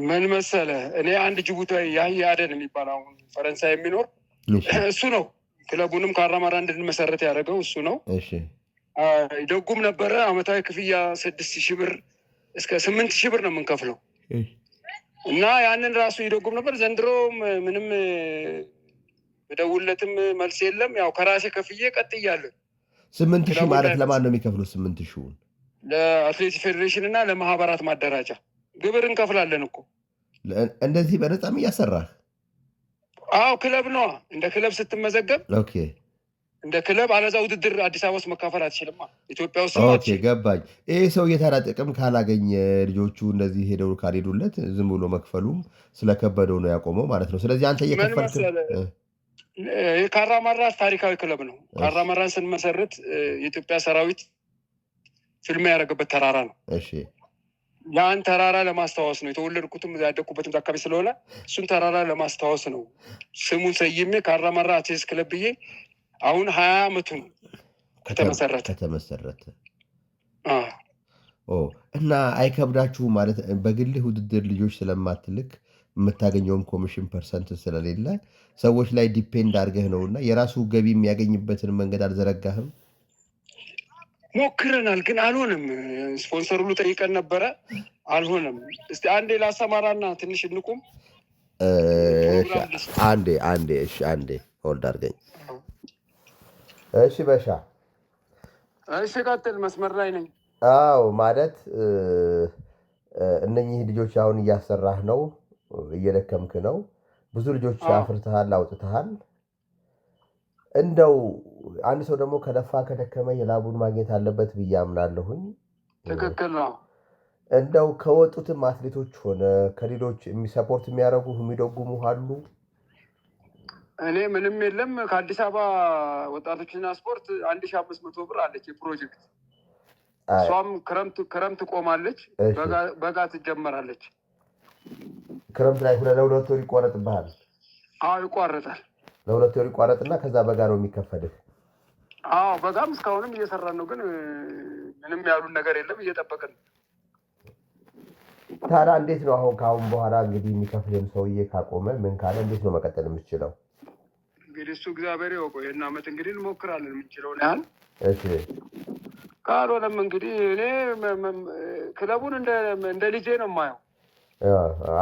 ምን መሰለህ፣ እኔ አንድ ጅቡታዊ ያህያ አደን የሚባል አሁን ፈረንሳይ የሚኖር እሱ ነው ክለቡንም ካራማራ እንድንመሰረት ያደረገው እሱ ነው። ይደጉም ነበረ። አመታዊ ክፍያ 6,000 ብር እስከ 8,000 ብር ነው የምንከፍለው እና ያንን ራሱ ይደጉም ነበር። ዘንድሮ ምንም በደውለትም መልስ የለም። ያው ከራሴ ከፍዬ ቀጥያለሁ። 8,000 ማለት ለማን ነው የሚከፍለው? 8,000 ለአትሌቲክስ ፌዴሬሽን እና ለማህበራት ማደራጃ ግብር እንከፍላለን እኮ። እንደዚህ በነፃም እያሰራህ? አዎ ክለብ ነዋ። እንደ ክለብ ስትመዘገብ እንደ ክለብ አለዛ ውድድር አዲስ አበባ ውስጥ መካፈል አትችልም። ኢትዮጵያ ውስጥ ገባኝ። ይህ ሰው የታራ ጥቅም ካላገኘ ልጆቹ እንደዚህ ሄደው ካልሄዱለት ዝም ብሎ መክፈሉም ስለከበደው ነው ያቆመው ማለት ነው። ስለዚህ አንተ እየከፈልክ ካራማራ ታሪካዊ ክለብ ነው። ካራማራን ስንመሰርት የኢትዮጵያ ሰራዊት ፊልም ያደረገበት ተራራ ነው። ያን ተራራ ለማስታወስ ነው። የተወለድኩትም ያደግኩበትም አካባቢ ስለሆነ እሱን ተራራ ለማስታወስ ነው ስሙን ሰይሜ ካራማራ አትሌቲክስ ክለብ ብዬ አሁን 20 ዓመቱ ከተመሰረተ እና አይከብዳችሁ ማለት በግልህ ውድድር ልጆች ስለማትልክ የምታገኘውም ኮሚሽን ፐርሰንት ስለሌለ ሰዎች ላይ ዲፔንድ አድርገህ ነው እና የራሱ ገቢ የሚያገኝበትን መንገድ አልዘረጋህም? ሞክረናል፣ ግን አልሆነም። ስፖንሰር ሁሉ ጠይቀን ነበረ፣ አልሆነም። እስቲ አንዴ ላሰማራና ትንሽ እንቁም። አንዴ ሆልድ አድርገኝ። እሺ በሻ፣ እሺ ቀጥል። መስመር ላይ ነኝ። አዎ ማለት እነኚህ ልጆች አሁን እያሰራህ ነው፣ እየደከምክ ነው። ብዙ ልጆች አፍርተሃል፣ አውጥተሃል። እንደው አንድ ሰው ደግሞ ከለፋ ከደከመ የላቡን ማግኘት አለበት ብዬ አምናለሁኝ። ትክክል ነው። እንደው ከወጡትም አትሌቶች ሆነ ከሌሎች ሰፖርት የሚያደርጉ የሚደጉሙ አሉ? እኔ ምንም የለም። ከአዲስ አበባ ወጣቶችና ስፖርት 1,500 ብር አለች የፕሮጀክት። እሷም ክረምት ቆማለች፣ በጋ ትጀመራለች። ክረምት ላይ ለሁለት ወር ይቆረጥብሃል? አዎ ይቋረጣል። ለሁለት ወር ይቋረጥና ከዛ በጋ ነው የሚከፈልህ? አዎ በጋም እስካሁንም እየሰራን ነው፣ ግን ምንም ያሉን ነገር የለም። እየጠበቅን ነው። ታዲያ እንዴት ነው አሁን ከአሁን በኋላ እንግዲህ የሚከፍልህም ሰውዬ ካቆመ ምን ካለ እንዴት ነው መቀጠል የምትችለው? እንግዲህ እሱ እግዚአብሔር ያውቀው። ይህን ዓመት እንግዲህ እንሞክራለን የምንችለውን ያህል። ካልሆነም እንግዲህ እኔ ክለቡን እንደ ልጄ ነው የማየው።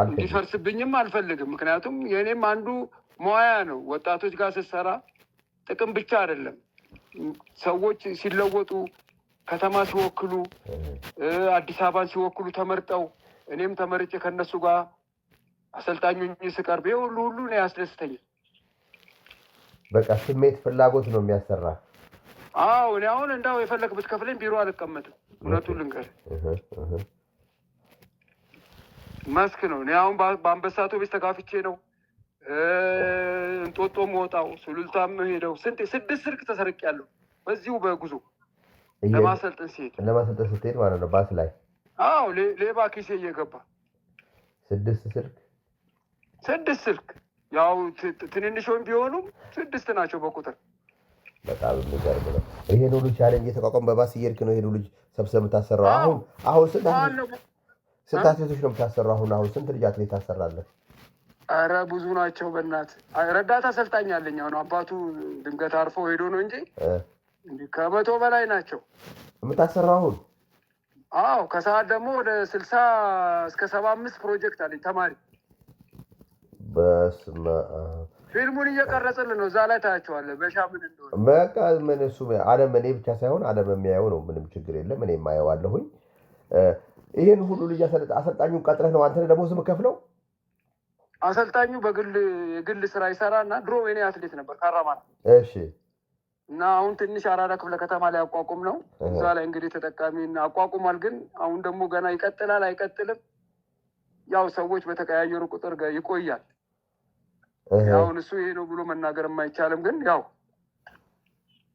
እንዲፈርስብኝም አልፈልግም። ምክንያቱም የእኔም አንዱ ሙያ ነው። ወጣቶች ጋር ስትሰራ ጥቅም ብቻ አይደለም። ሰዎች ሲለወጡ፣ ከተማ ሲወክሉ፣ አዲስ አበባን ሲወክሉ ተመርጠው እኔም ተመርጬ ከነሱ ጋር አሰልጣኞች ስቀርብ ሁሉ እኔ ያስደስተኛል። በቃ ስሜት ፍላጎት ነው የሚያሰራ። አዎ እኔ አሁን እንዳው የፈለግ ብትከፍለኝ ቢሮ አልቀመጥም። እውነቱን ልንገርህ መስክ ነው። እኔ አሁን በአንበሳ አውቶቡስ ተጋፍቼ ነው እንጦጦ ወጣው፣ ሱሉልታም ሄደው 6 ስልክ ተሰርቄያለሁ። በዚሁ በጉዞ ለማሰልጠን ስትሄድ ማለት ነው ባስ ላይ። አዎ ሌባ ኪሴ እየገባ 6 ስልክ ያው ትንንሾች ቢሆኑም 6 ናቸው በቁጥር። በጣም የሚገርም ነው። ይሄን ሁሉ ቻሌንጅ የተቋቋም በባስ እየሄድክ ነው። ይሄን ሁሉ ሰብስበህ የምታሰራው አሁን ስንት አትሌቶች ነው የምታሰራው? አሁን ስንት ልጅ አትሌት ታሰራለህ? አረ ብዙ ናቸው። በእናት ረዳት አሰልጣኝ አለኝ። አሁን አባቱ ድንገት አርፎ ሄዶ ነው እንጂ 100 በላይ ናቸው የምታሰራው አሁን። አዎ ከሰዓት ደግሞ ወደ 60 እስከ 75 ፕሮጀክት አለኝ ተማሪ። በስመ ፊልሙን እየቀረጽልን ነው። እዛ ላይ ታያቸዋለህ። በሻ ምን እንደሆነ በቃ ምን እሱ ዓለም እኔ ብቻ ሳይሆን ዓለም የሚያየው ነው። ምንም ችግር የለም። እኔ የማየዋለሁኝ። ይህን ሁሉ ልጅ አሰልጣኙን ቀጥረህ ነው አንተ ደግሞ ዝም ከፍለው? አሰልጣኙ የግል ስራ ይሰራ እና ድሮ የኔ አትሌት ነበር ካራማራ። እሺ። እና አሁን ትንሽ አራዳ ክፍለ ከተማ ላይ አቋቁም ነው። እዛ ላይ እንግዲህ ተጠቃሚ አቋቁሟል። ግን አሁን ደግሞ ገና ይቀጥላል አይቀጥልም፣ ያው ሰዎች በተቀያየሩ ቁጥር ይቆያል። አሁን እሱ ይሄ ነው ብሎ መናገር የማይቻልም። ግን ያው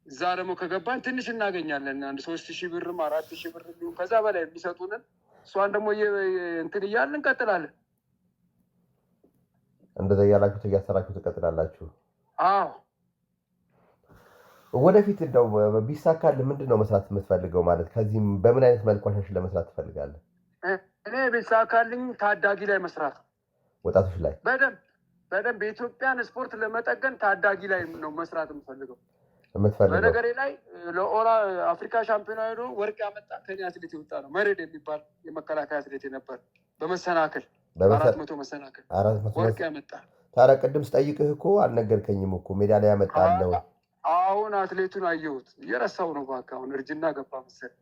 እዛ ደግሞ ከገባን ትንሽ እናገኛለን። አንድ 3000 ብርም 4000 ብር ከዛ በላይ የሚሰጡንን እሷን ደግሞ እንትን እያልን እንቀጥላለን። እንደዛ እያላችሁ እያሰራችሁ ትቀጥላላችሁ? አዎ። ወደፊት እንደው ቢሳካልህ ምንድን ነው መስራት የምትፈልገው? ማለት ከዚህም በምን አይነት መልኩ አሻሽለህ ለመስራት ትፈልጋለህ? እኔ ቢሳካልኝ ታዳጊ ላይ መስራት፣ ወጣቶች ላይ በደንብ የኢትዮጵያን ስፖርት ለመጠገን ታዳጊ ላይ ነው መስራት የምፈልገው። በነገሬ ላይ ለኦላ አፍሪካ ሻምፒዮና ሄዶ ወርቅ ያመጣ ከኔ አትሌት የወጣ ነው። መሬድ የሚባል የመከላከያ አትሌት ነበር። በመሰናክል 400 መሰናክል ወርቅ ያመጣ። ታዲያ ቅድም ስጠይቅህ እኮ አልነገርከኝም እኮ ሜዳሊያ ያመጣለው። አሁን አትሌቱን አየሁት፣ እየረሳው ነው። እባክህ አሁን እርጅና ገባ መሰለኝ።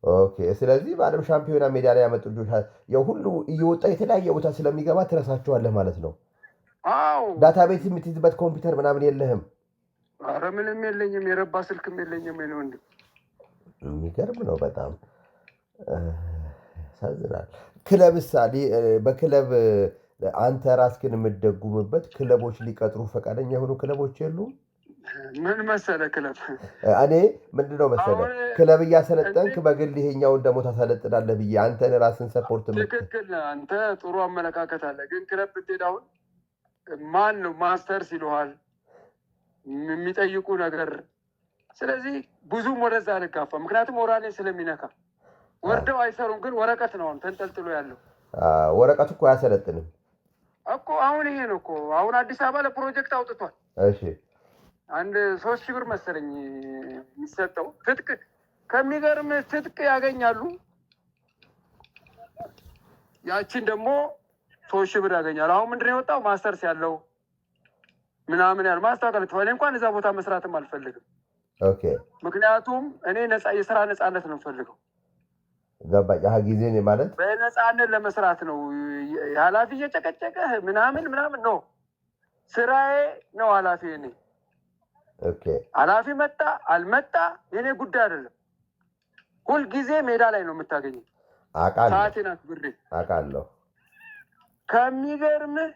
ኦኬ። ስለዚህ በዓለም ሻምፒዮና ሜዳሊያ ያመጡ ልጆች ያው ሁሉ እየወጣ የተለያየ ቦታ ስለሚገባ ትረሳቸዋለህ ማለት ነው። አዎ። ዳታቤዝ የምትይዝበት ኮምፒውተር ምናምን የለህም? ኧረ ምንም የለኝም። የረባ ስልክም የለኝም። ነው እንዴ? የሚገርም ነው በጣም ያሳዝናል። ክለብሳሌ በክለብ አንተ ራስህን የምትደጉምበት ክለቦች ሊቀጥሩ ፈቃደኛ የሆኑ ክለቦች የሉም? ምን መሰለህ ክለብ እኔ ምንድነው መሰለህ ክለብ እያሰለጠንክ በግል ይሄኛውን ደግሞ ታሰለጥናለህ ብዬ አንተን ራስን ሰፖርት ትክክል። አንተ ጥሩ አመለካከት አለ። ግን ክለብ ብትሄድ አሁን ማን ነው ማስተርስ ይለዋል የሚጠይቁ ነገር። ስለዚህ ብዙም ወደዛ አልጋፋ፣ ምክንያቱም ሞራሌን ስለሚነካ። ወርደው አይሰሩም፣ ግን ወረቀት ነው ተንጠልጥሎ ያለው። ወረቀቱ እኮ አያሰለጥንም እኮ። አሁን ይሄ ነው እኮ አሁን አዲስ አበባ ለፕሮጀክት አውጥቷል። እሺ። አንድ 3000 ብር መሰለኝ የሚሰጠው ትጥቅ። ከሚገርም ትጥቅ ያገኛሉ። ያችን ደግሞ 3000 ብር ያገኛሉ። አሁን ምንድን ነው የወጣው? ማስተርስ ያለው ምናምን ያለው ማስታወቂያ ልትፈ እንኳን እዛ ቦታ መስራትም አልፈልግም። ኦኬ። ምክንያቱም እኔ የስራ ነፃነት ነው የምፈልገው። ገባኝ። ጊዜ ማለት በነፃነት ለመስራት ነው። ኃላፊ እየጨቀጨቀ ምናምን ነው። ስራዬ ነው ኃላፊ እኔ። ኦኬ። ኃላፊ መጣ አልመጣ የኔ ጉዳይ አይደለም። ሁልጊዜ ሜዳ ላይ ነው የምታገኘው። ሰዓቴን አክብሬ አውቃለሁ። ከሚገርምህ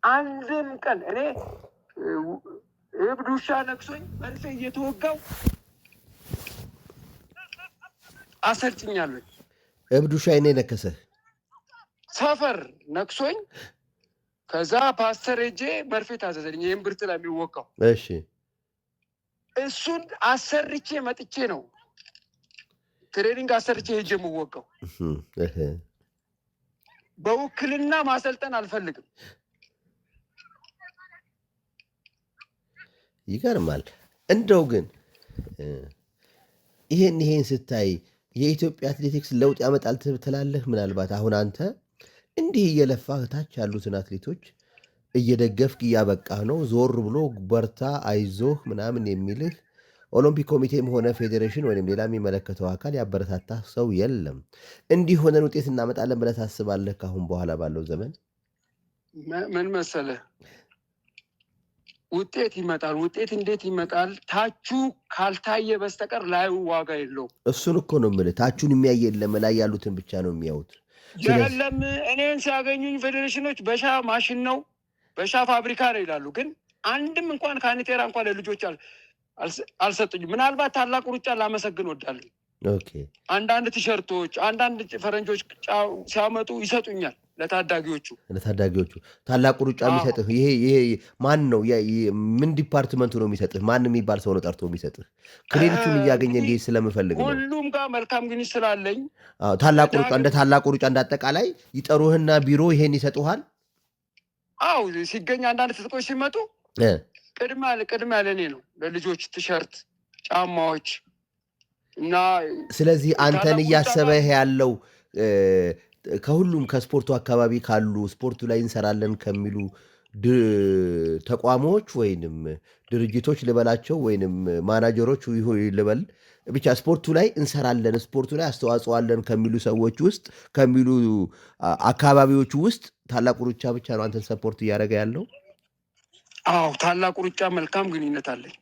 አንድም ቀን እኔ እብድ ውሻ ነክሶኝ መርፌ እየተወጋው አሰልጥኛለሁ። እብድ ውሻ እኔ ነከሰህ? ሰፈር ነክሶኝ ከዛ ፓስተር ሄጄ መርፌ ታዘዘልኝ። ይህም ብርት ላይ የሚወጋው። እሺ። እሱን አሰርቼ መጥቼ ነው ትሬኒንግ አሰርቼ ሄጄ የምወጋው። በውክልና ማሰልጠን አልፈልግም። ይገርማል። እንደው ግን ይሄን ስታይ የኢትዮጵያ አትሌቲክስ ለውጥ ያመጣል ትላለህ? ምናልባት አሁን አንተ እንዲህ እየለፋህ ታች ያሉትን አትሌቶች እየደገፍክ እያበቃህ ነው። ዞር ብሎ በርታ አይዞህ ምናምን የሚልህ ኦሎምፒክ ኮሚቴም ሆነ ፌዴሬሽን ወይም ሌላ የሚመለከተው አካል ያበረታታ ሰው የለም። እንዲህ ሆነን ውጤት እናመጣለን ብለህ ታስባለህ? ካሁን በኋላ ባለው ዘመን ምን መሰለህ ውጤት ይመጣል። ውጤት እንዴት ይመጣል? ታቹ ካልታየ በስተቀር ላዩ ዋጋ የለውም። እሱን እኮ ነው የምልህ። ታቹን የሚያይ የለም፣ ላይ ያሉትን ብቻ ነው የሚያዩት። የለም እኔን ሲያገኙኝ ፌዴሬሽኖች በሻ ማሽን ነው በሻ ፋብሪካ ነው ይላሉ። ግን አንድም እንኳን ካኒቴራ እንኳን ለልጆች አልሰጡኝም። ምናልባት ታላቁ ሩጫ ላመሰግን ወዳለሁ። ኦኬ። አንዳንድ ቲሸርቶች አንዳንድ ፈረንጆች ሲያመጡ ይሰጡኛል። ለታዳጊዎቹ ታላቁ ሩጫ የሚሰጥህ ይሄ ማን ነው? ምን ዲፓርትመንቱ ነው የሚሰጥህ? ማን የሚባል ሰው ነው ጠርቶ የሚሰጥህ? ክሬዲቱን እያገኘ እንዲህ ስለምፈልግ ነው። ሁሉም ጋር መልካም ግንኙነት ስላለኝ እንደ ታላቁ ሩጫ እንዳጠቃላይ ይጠሩህና ቢሮ ይሄን ይሰጡሃል። አው ሲገኝ አንዳንድ ትጥቆች ሲመጡ ቅድሚያ ለእኔ ነው፣ ለልጆች ቲሸርት፣ ጫማዎች እና ስለዚህ አንተን እያሰበህ ያለው ከሁሉም ከስፖርቱ አካባቢ ካሉ ስፖርቱ ላይ እንሰራለን ከሚሉ ተቋሞች ወይንም ድርጅቶች ልበላቸው ወይንም ማናጀሮች ልበል ብቻ ስፖርቱ ላይ እንሰራለን ስፖርቱ ላይ አስተዋጽኦ አለን ከሚሉ ሰዎች ውስጥ ከሚሉ አካባቢዎች ውስጥ ታላቁ ሩጫ ብቻ ነው አንተን ሰፖርት እያደረገ ያለው? አዎ ታላቁ ሩጫ መልካም ግንኙነት አለኝ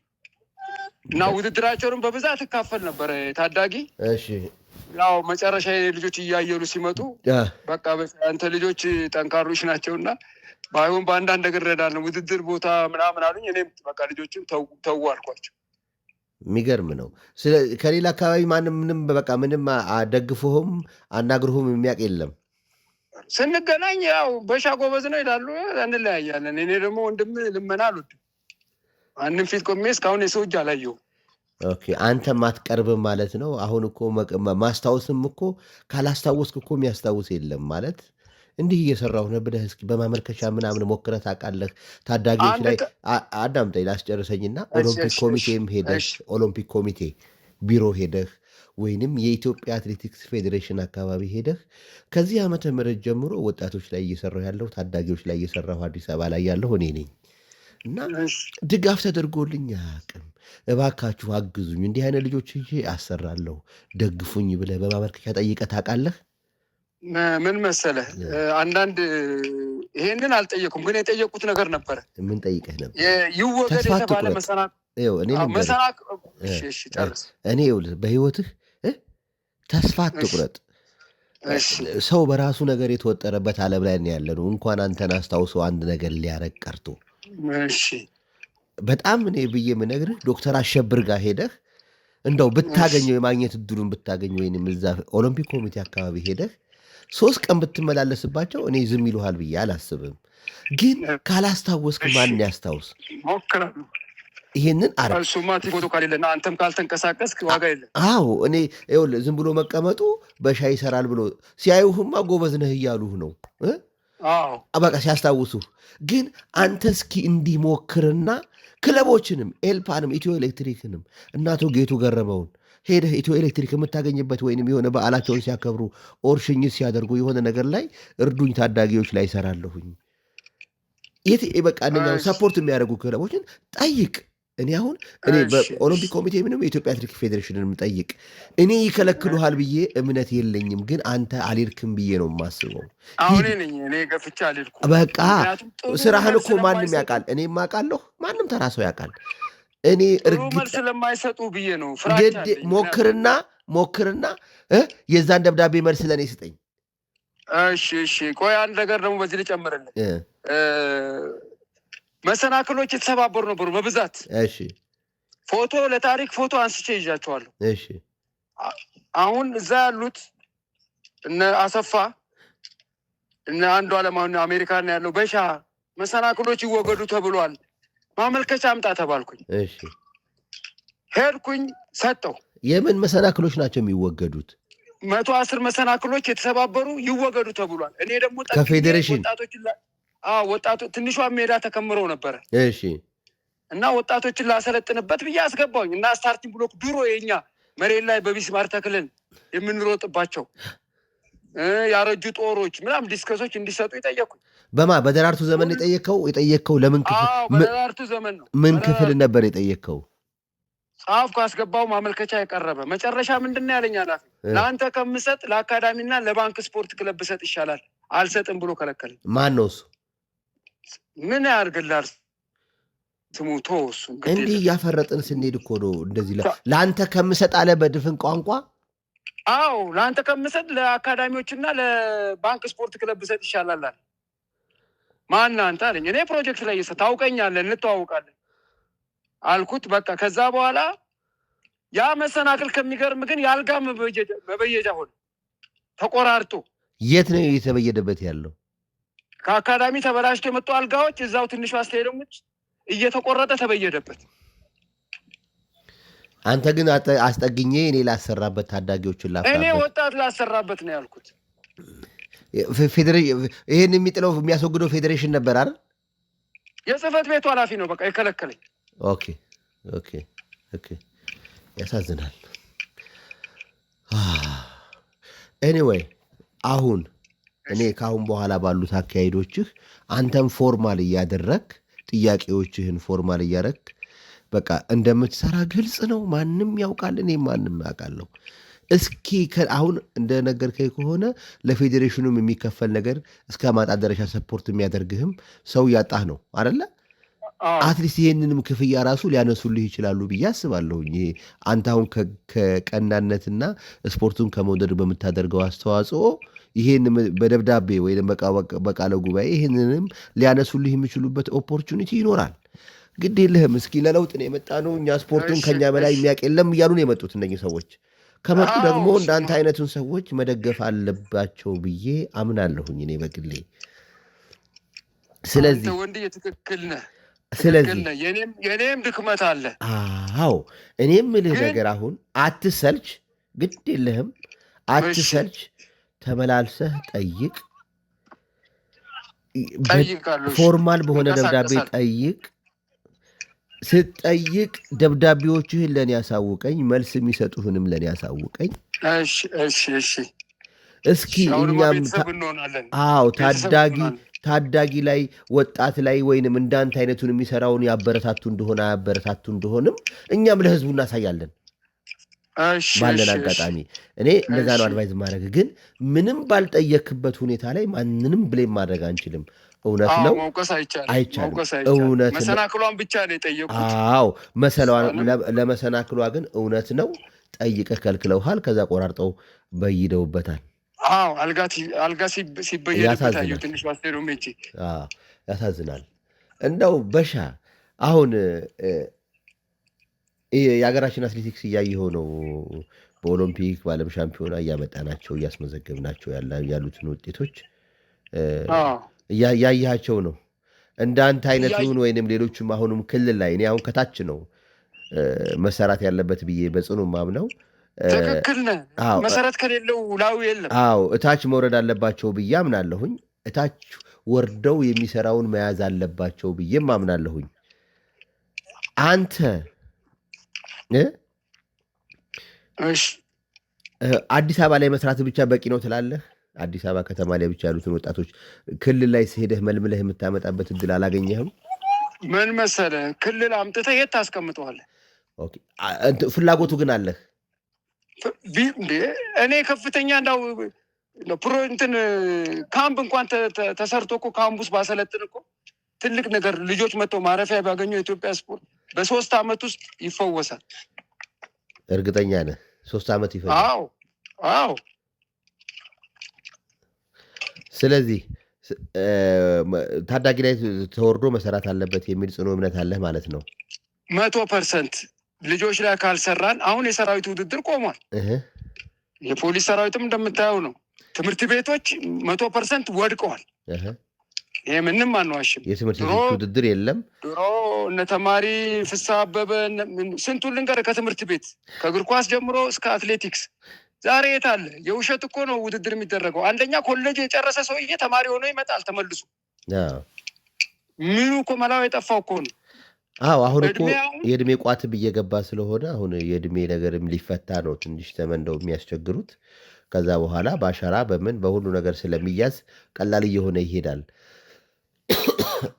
እና ውድድራቸውን በብዛት እካፈል ነበር ታዳጊ። እሺ ያው መጨረሻ ልጆች እያየሉ ሲመጡ በቃ አንተ ልጆች ጠንካሮች ናቸውና ባይሆን በአንዳንድ ነገር እረዳለሁ ውድድር ቦታ ምናምን አሉኝ። እኔም በቃ ልጆችን ተው አልኳቸው። የሚገርም ነው። ከሌላ አካባቢ ምንም ደግፎህም አናግርሁም የሚያውቅ የለም? ስንገናኝ ያው በሻ ጎበዝ ነው ይላሉ፣ እንለያያለን። እኔ ደግሞ ወንድም ልመና አልወድም። ማንም ፊት ቆሜ እስካሁን የሰው እጅ አላየሁም። ኦኬ አንተም አትቀርብም ማለት ነው። አሁን እኮ ማስታወስም እኮ ካላስታወስክ እኮ የሚያስታውስ የለም ማለት እንዲህ እየሰራሁ ነው ብለህ እስኪ በማመልከቻ ምናምን ሞክረህ ታውቃለህ? ታዳጊዎች ላይ አዳምጠኝ ላስጨርሰኝና ኦሎምፒክ ኮሚቴም ሄደህ ኦሎምፒክ ኮሚቴ ቢሮ ሄደህ ወይንም የኢትዮጵያ አትሌቲክስ ፌዴሬሽን አካባቢ ሄደህ ከዚህ ዓመተ ምህረት ጀምሮ ወጣቶች ላይ እየሰራሁ ያለሁ ታዳጊዎች ላይ እየሰራሁ አዲስ አበባ ላይ ያለሁ እኔ ነኝ እና ድጋፍ ተደርጎልኝ አያውቅም። እባካችሁ አግዙኝ፣ እንዲህ አይነት ልጆች ይዤ አሰራለሁ፣ ደግፉኝ ብለህ በማመልከቻ ጠይቀህ ታውቃለህ? ምን መሰለህ አንዳንድ ይሄንን አልጠየቁም፣ ግን የጠየቁት ነገር ነበረ። ምን ጠይቀህ ነበር? ይወገድ የተባለ እኔ በህይወትህ ተስፋ አትቁረጥ። ሰው በራሱ ነገር የተወጠረበት ዓለም ላይ ነው ያለ ነው። እንኳን አንተን አስታውሰው አንድ ነገር ሊያረግ ቀርቶ በጣም እኔ ብዬ የምነግርህ ዶክተር አሸብር ጋር ሄደህ እንደው ብታገኘው የማግኘት እድሉን ብታገኝ ወይንም እዛ ኦሎምፒክ ኮሚቴ አካባቢ ሄደህ 3 ቀን ብትመላለስባቸው እኔ ዝም ይሉሃል ብዬ አላስብም። ግን ካላስታወስክ ማን ያስታውስ? ይሄንን ፎቶ ካሌለና አንተም ካልተንቀሳቀስክ ዋጋ የለም። አዎ እኔ ይኸውልህ ዝም ብሎ መቀመጡ በሻይ ይሰራል ብሎ ሲያዩህማ ጎበዝ ነህ እያሉህ ነው በቃ ሲያስታውሱህ። ግን አንተ እስኪ እንዲሞክርና ክለቦችንም ኤልፓንም ኢትዮ ኤሌክትሪክንም እናቶ ጌቱ ገረመውን ሄደህ ኢትዮ ኤሌክትሪክ የምታገኝበት ወይንም የሆነ በዓላቸውን ሲያከብሩ ኦር ሽኝት ሲያደርጉ የሆነ ነገር ላይ እርዱኝ ታዳጊዎች ላይ ይሰራለሁኝ በቃ ሰፖርት የሚያደርጉ ክለቦችን ጠይቅ። እኔ በኦሎምፒክ ኮሚቴ ምንም የኢትዮጵያ አትሌቲክስ ፌዴሬሽንን ጠይቅ። እኔ ይከለክሉሃል ብዬ እምነት የለኝም፣ ግን አንተ አልሄድክም ብዬ ነው የማስበው። በቃ ስራህን እኮ ማንም ያውቃል፣ እኔም አውቃለሁ፣ ማንም ተራ ሰው ያውቃል። እኔ እርግጥ ስለማይሰጡ ብዬ ነው። ሞክርና የዛን ደብዳቤ መልስ ለእኔ ስጠኝ። እሺ ቆይ አንድ ነገር ደግሞ በዚህ ልጨምርልህ። መሰናክሎች የተሰባበሩ ነበሩ በብዛት። እሺ ፎቶ ለታሪክ ፎቶ አንስቼ ይዣቸዋለሁ። እሺ አሁን እዛ ያሉት እነ አሰፋ እነ አንዱ አለማሁን አሜሪካን ያለው በሻ መሰናክሎች ይወገዱ ተብሏል፣ ማመልከቻ አምጣ ተባልኩኝ። እሺ ሄድኩኝ፣ ሰጠው። የምን መሰናክሎች ናቸው የሚወገዱት? 110 መሰናክሎች የተሰባበሩ ይወገዱ ተብሏል። እኔ ደግሞ ከፌዴሬሽን ወጣቶች ትንሿ ሜዳ ተከምረው ነበረ። እሺ እና ወጣቶችን ላሰለጥንበት ብዬ አስገባሁኝ እና ስታርቲንግ ብሎክ ድሮ የኛ መሬት ላይ በቢስማር ተክልን የምንሮጥባቸው ያረጁ ጦሮች ምናምን ዲስከሶች እንዲሰጡ የጠየኩኝ። በደራርቱ ዘመን የጠየቅከው ለምን ክፍል? በደራርቱ ዘመን ነው። ምን ክፍል ነበር የጠየቅከው? ጻፍ ካስገባው ማመልከቻ የቀረበ መጨረሻ ምንድን ነው ያለኝ ኃላፊ፣ ለአንተ ከምሰጥ ለአካዳሚና ለባንክ ስፖርት ክለብ ብሰጥ ይሻላል፣ አልሰጥም ብሎ ከለከለኝ። ማን ነው እሱ? ምን ያርግላል ስሙ ተወሱ። እንዲህ እያፈረጥን ስንሄድ እኮ ነው እንደዚህ ለአንተ ከምሰጥ አለ በድፍን ቋንቋ። አዎ ለአንተ ከምሰጥ ለአካዳሚዎችና ለባንክ ስፖርት ክለብ ብሰጥ ይሻላል። ማን አንተ አለኝ። እኔ ፕሮጀክት ላይ ታውቀኛለህ፣ እንተዋውቃለን አልኩት። በቃ ከዛ በኋላ ያ መሰናክል ከሚገርም ግን የአልጋ መበየጃ ሆነ ተቆራርጦ። የት ነው የተበየደበት ያለው? ከአካዳሚ ተበላሽቶ የመጡ አልጋዎች እዛው ትንሿ ስቴዲየሞች እየተቆረጠ ተበየደበት። አንተ ግን አስጠግኜ እኔ ላሰራበት ታዳጊዎችን ላፍራበት፣ እኔ ወጣት ላሰራበት ነው ያልኩት። ይህን የሚያስወግደው ፌዴሬሽን ነበር አይደል? የጽህፈት ቤቱ ኃላፊ ነው በቃ የከለከለኝ። ኦኬ ኦኬ ኦኬ። ያሳዝናል። ኤኒዌይ አሁን እኔ ከአሁን በኋላ ባሉት አካሄዶችህ አንተም ፎርማል እያደረግ ጥያቄዎችህን ፎርማል እያደረግ በቃ እንደምትሰራ ግልጽ ነው። ማንም ያውቃል፣ እኔ ማንም ያውቃለሁ። እስኪ አሁን እንደነገርከኝ ከሆነ ለፌዴሬሽኑም የሚከፈል ነገር እስከ ማጣት ደረጃ ሰፖርት የሚያደርግህም ሰው ያጣህ ነው አደለ? አትሊስት ይህንንም ክፍያ ራሱ ሊያነሱልህ ይችላሉ ብዬ አስባለሁኝ። ይሄ አንተ አሁን ከቀናነትና ስፖርቱን ከመውደድ በምታደርገው አስተዋጽኦ ይህን በደብዳቤ ወይም በቃለ ጉባኤ ይህንንም ሊያነሱልህ የሚችሉበት ኦፖርቹኒቲ ይኖራል። ግድ የለህም። እስኪ ለለውጥ ነው የመጣ ነው፣ እኛ ስፖርቱን ከኛ በላይ የሚያውቅ የለም እያሉ ነው የመጡት እነኚህ ሰዎች። ከመጡ ደግሞ እንዳንተ አይነቱን ሰዎች መደገፍ አለባቸው ብዬ አምናለሁኝ እኔ በግሌ። ስለዚህ ወንድ ትክክል ነህ። ስለዚህ የኔም ድክመት አለ። አዎ እኔም ምልህ ነገር አሁን አትሰልች፣ ግድ የለህም አትሰልች፣ ተመላልሰህ ጠይቅ፣ ፎርማል በሆነ ደብዳቤ ጠይቅ። ስትጠይቅ ደብዳቤዎችህን ለእኔ ያሳውቀኝ፣ መልስ የሚሰጡህንም ለእኔ ያሳውቀኝ። እስኪ እኛም ታዳጊ ላይ ወጣት ላይ ወይንም እንዳንተ አይነቱን የሚሰራውን ያበረታቱ እንደሆነ አያበረታቱ እንደሆንም እኛም ለህዝቡ እናሳያለን ባለን አጋጣሚ። እኔ እንደዛ ነው አድቫይዝ ማድረግ። ግን ምንም ባልጠየክበት ሁኔታ ላይ ማንንም ብሌም ማድረግ አንችልም። እውነት ነው፣ አይቻልም። እውነት ነው። መሰናክሏን ብቻ ነው የጠየቁት። አዎ ለመሰናክሏ ግን እውነት ነው ጠይቀህ ከልክለውሃል። ከዛ ቆራርጠው በይደውበታል። አዎ አልጋ ሲበየድበት አየሁ ትንሽ ባስቴሮ ሜቼ። ያሳዝናል። እንደው በሻ አሁን የሀገራችን አትሌቲክስ እያየኸው ነው። በኦሎምፒክ በዓለም ሻምፒዮና እያመጣናቸው እያስመዘገብናቸው ያሉትን ውጤቶች ያያቸው ነው። እንዳንተ አይነቱን ወይንም ሌሎችም አሁንም ክልል ላይ እኔ አሁን ከታች ነው መሰራት ያለበት ብዬ በጽኑ ማምነው። ትክክል ነህ። መሰረት ከሌለው ላዩ የለም። አዎ እታች መውረድ አለባቸው ብዬ አምናለሁኝ። እታች ወርደው የሚሰራውን መያዝ አለባቸው ብዬም አምናለሁኝ። አንተ አዲስ አበባ ላይ መስራት ብቻ በቂ ነው ትላለህ? አዲስ አበባ ከተማ ላይ ብቻ ያሉትን ወጣቶች ክልል ላይ ሄደህ መልምለህ የምታመጣበት እድል አላገኘህም? ምን መሰለህ፣ ክልል አምጥተህ የት ታስቀምጠዋለህ? ፍላጎቱ ግን አለህ? እኔ ከፍተኛ እንዳው እንትን ካምፕ እንኳን ተሰርቶ እኮ ካምፑስ ባሰለጥን እኮ ትልቅ ነገር ልጆች መጥተው ማረፊያ ቢያገኘው የኢትዮጵያ ስፖርት በ3 ዓመት ውስጥ ይፈወሳል። እርግጠኛ ነህ? 3 ዓመት ይፈጃል? አዎ። ስለዚህ ታዳጊ ላይ ተወርዶ መሰራት አለበት የሚል ጽኑ እምነት አለህ ማለት ነው? 100% ልጆች ላይ ካልሰራን አሁን የሰራዊት ውድድር ቆሟል። የፖሊስ ሰራዊትም እንደምታየው ነው። ትምህርት ቤቶች 100% ወድቀዋል። ይሄ ምንም አንዋሽም። የትምህርት ቤት ውድድር የለም። ድሮ እነ ተማሪ ፍስሐ አበበ ስንቱን ልንገር፣ ከትምህርት ቤት ከእግር ኳስ ጀምሮ እስከ አትሌቲክስ ዛሬ የት አለ? የውሸት እኮ ነው ውድድር የሚደረገው። አንደኛ ኮሌጅ የጨረሰ ሰውዬ ተማሪ ሆኖ ይመጣል ተመልሶ። ምኑ እኮ መላው የጠፋው እኮ ነው። አሁን እኮ የእድሜ ቋትም እየገባ ስለሆነ አሁን የእድሜ ነገርም ሊፈታ ነው ትንሽ ተመንደው የሚያስቸግሩት። ከዛ በኋላ በአሻራ በምን በሁሉ ነገር ስለሚያዝ ቀላል እየሆነ ይሄዳል።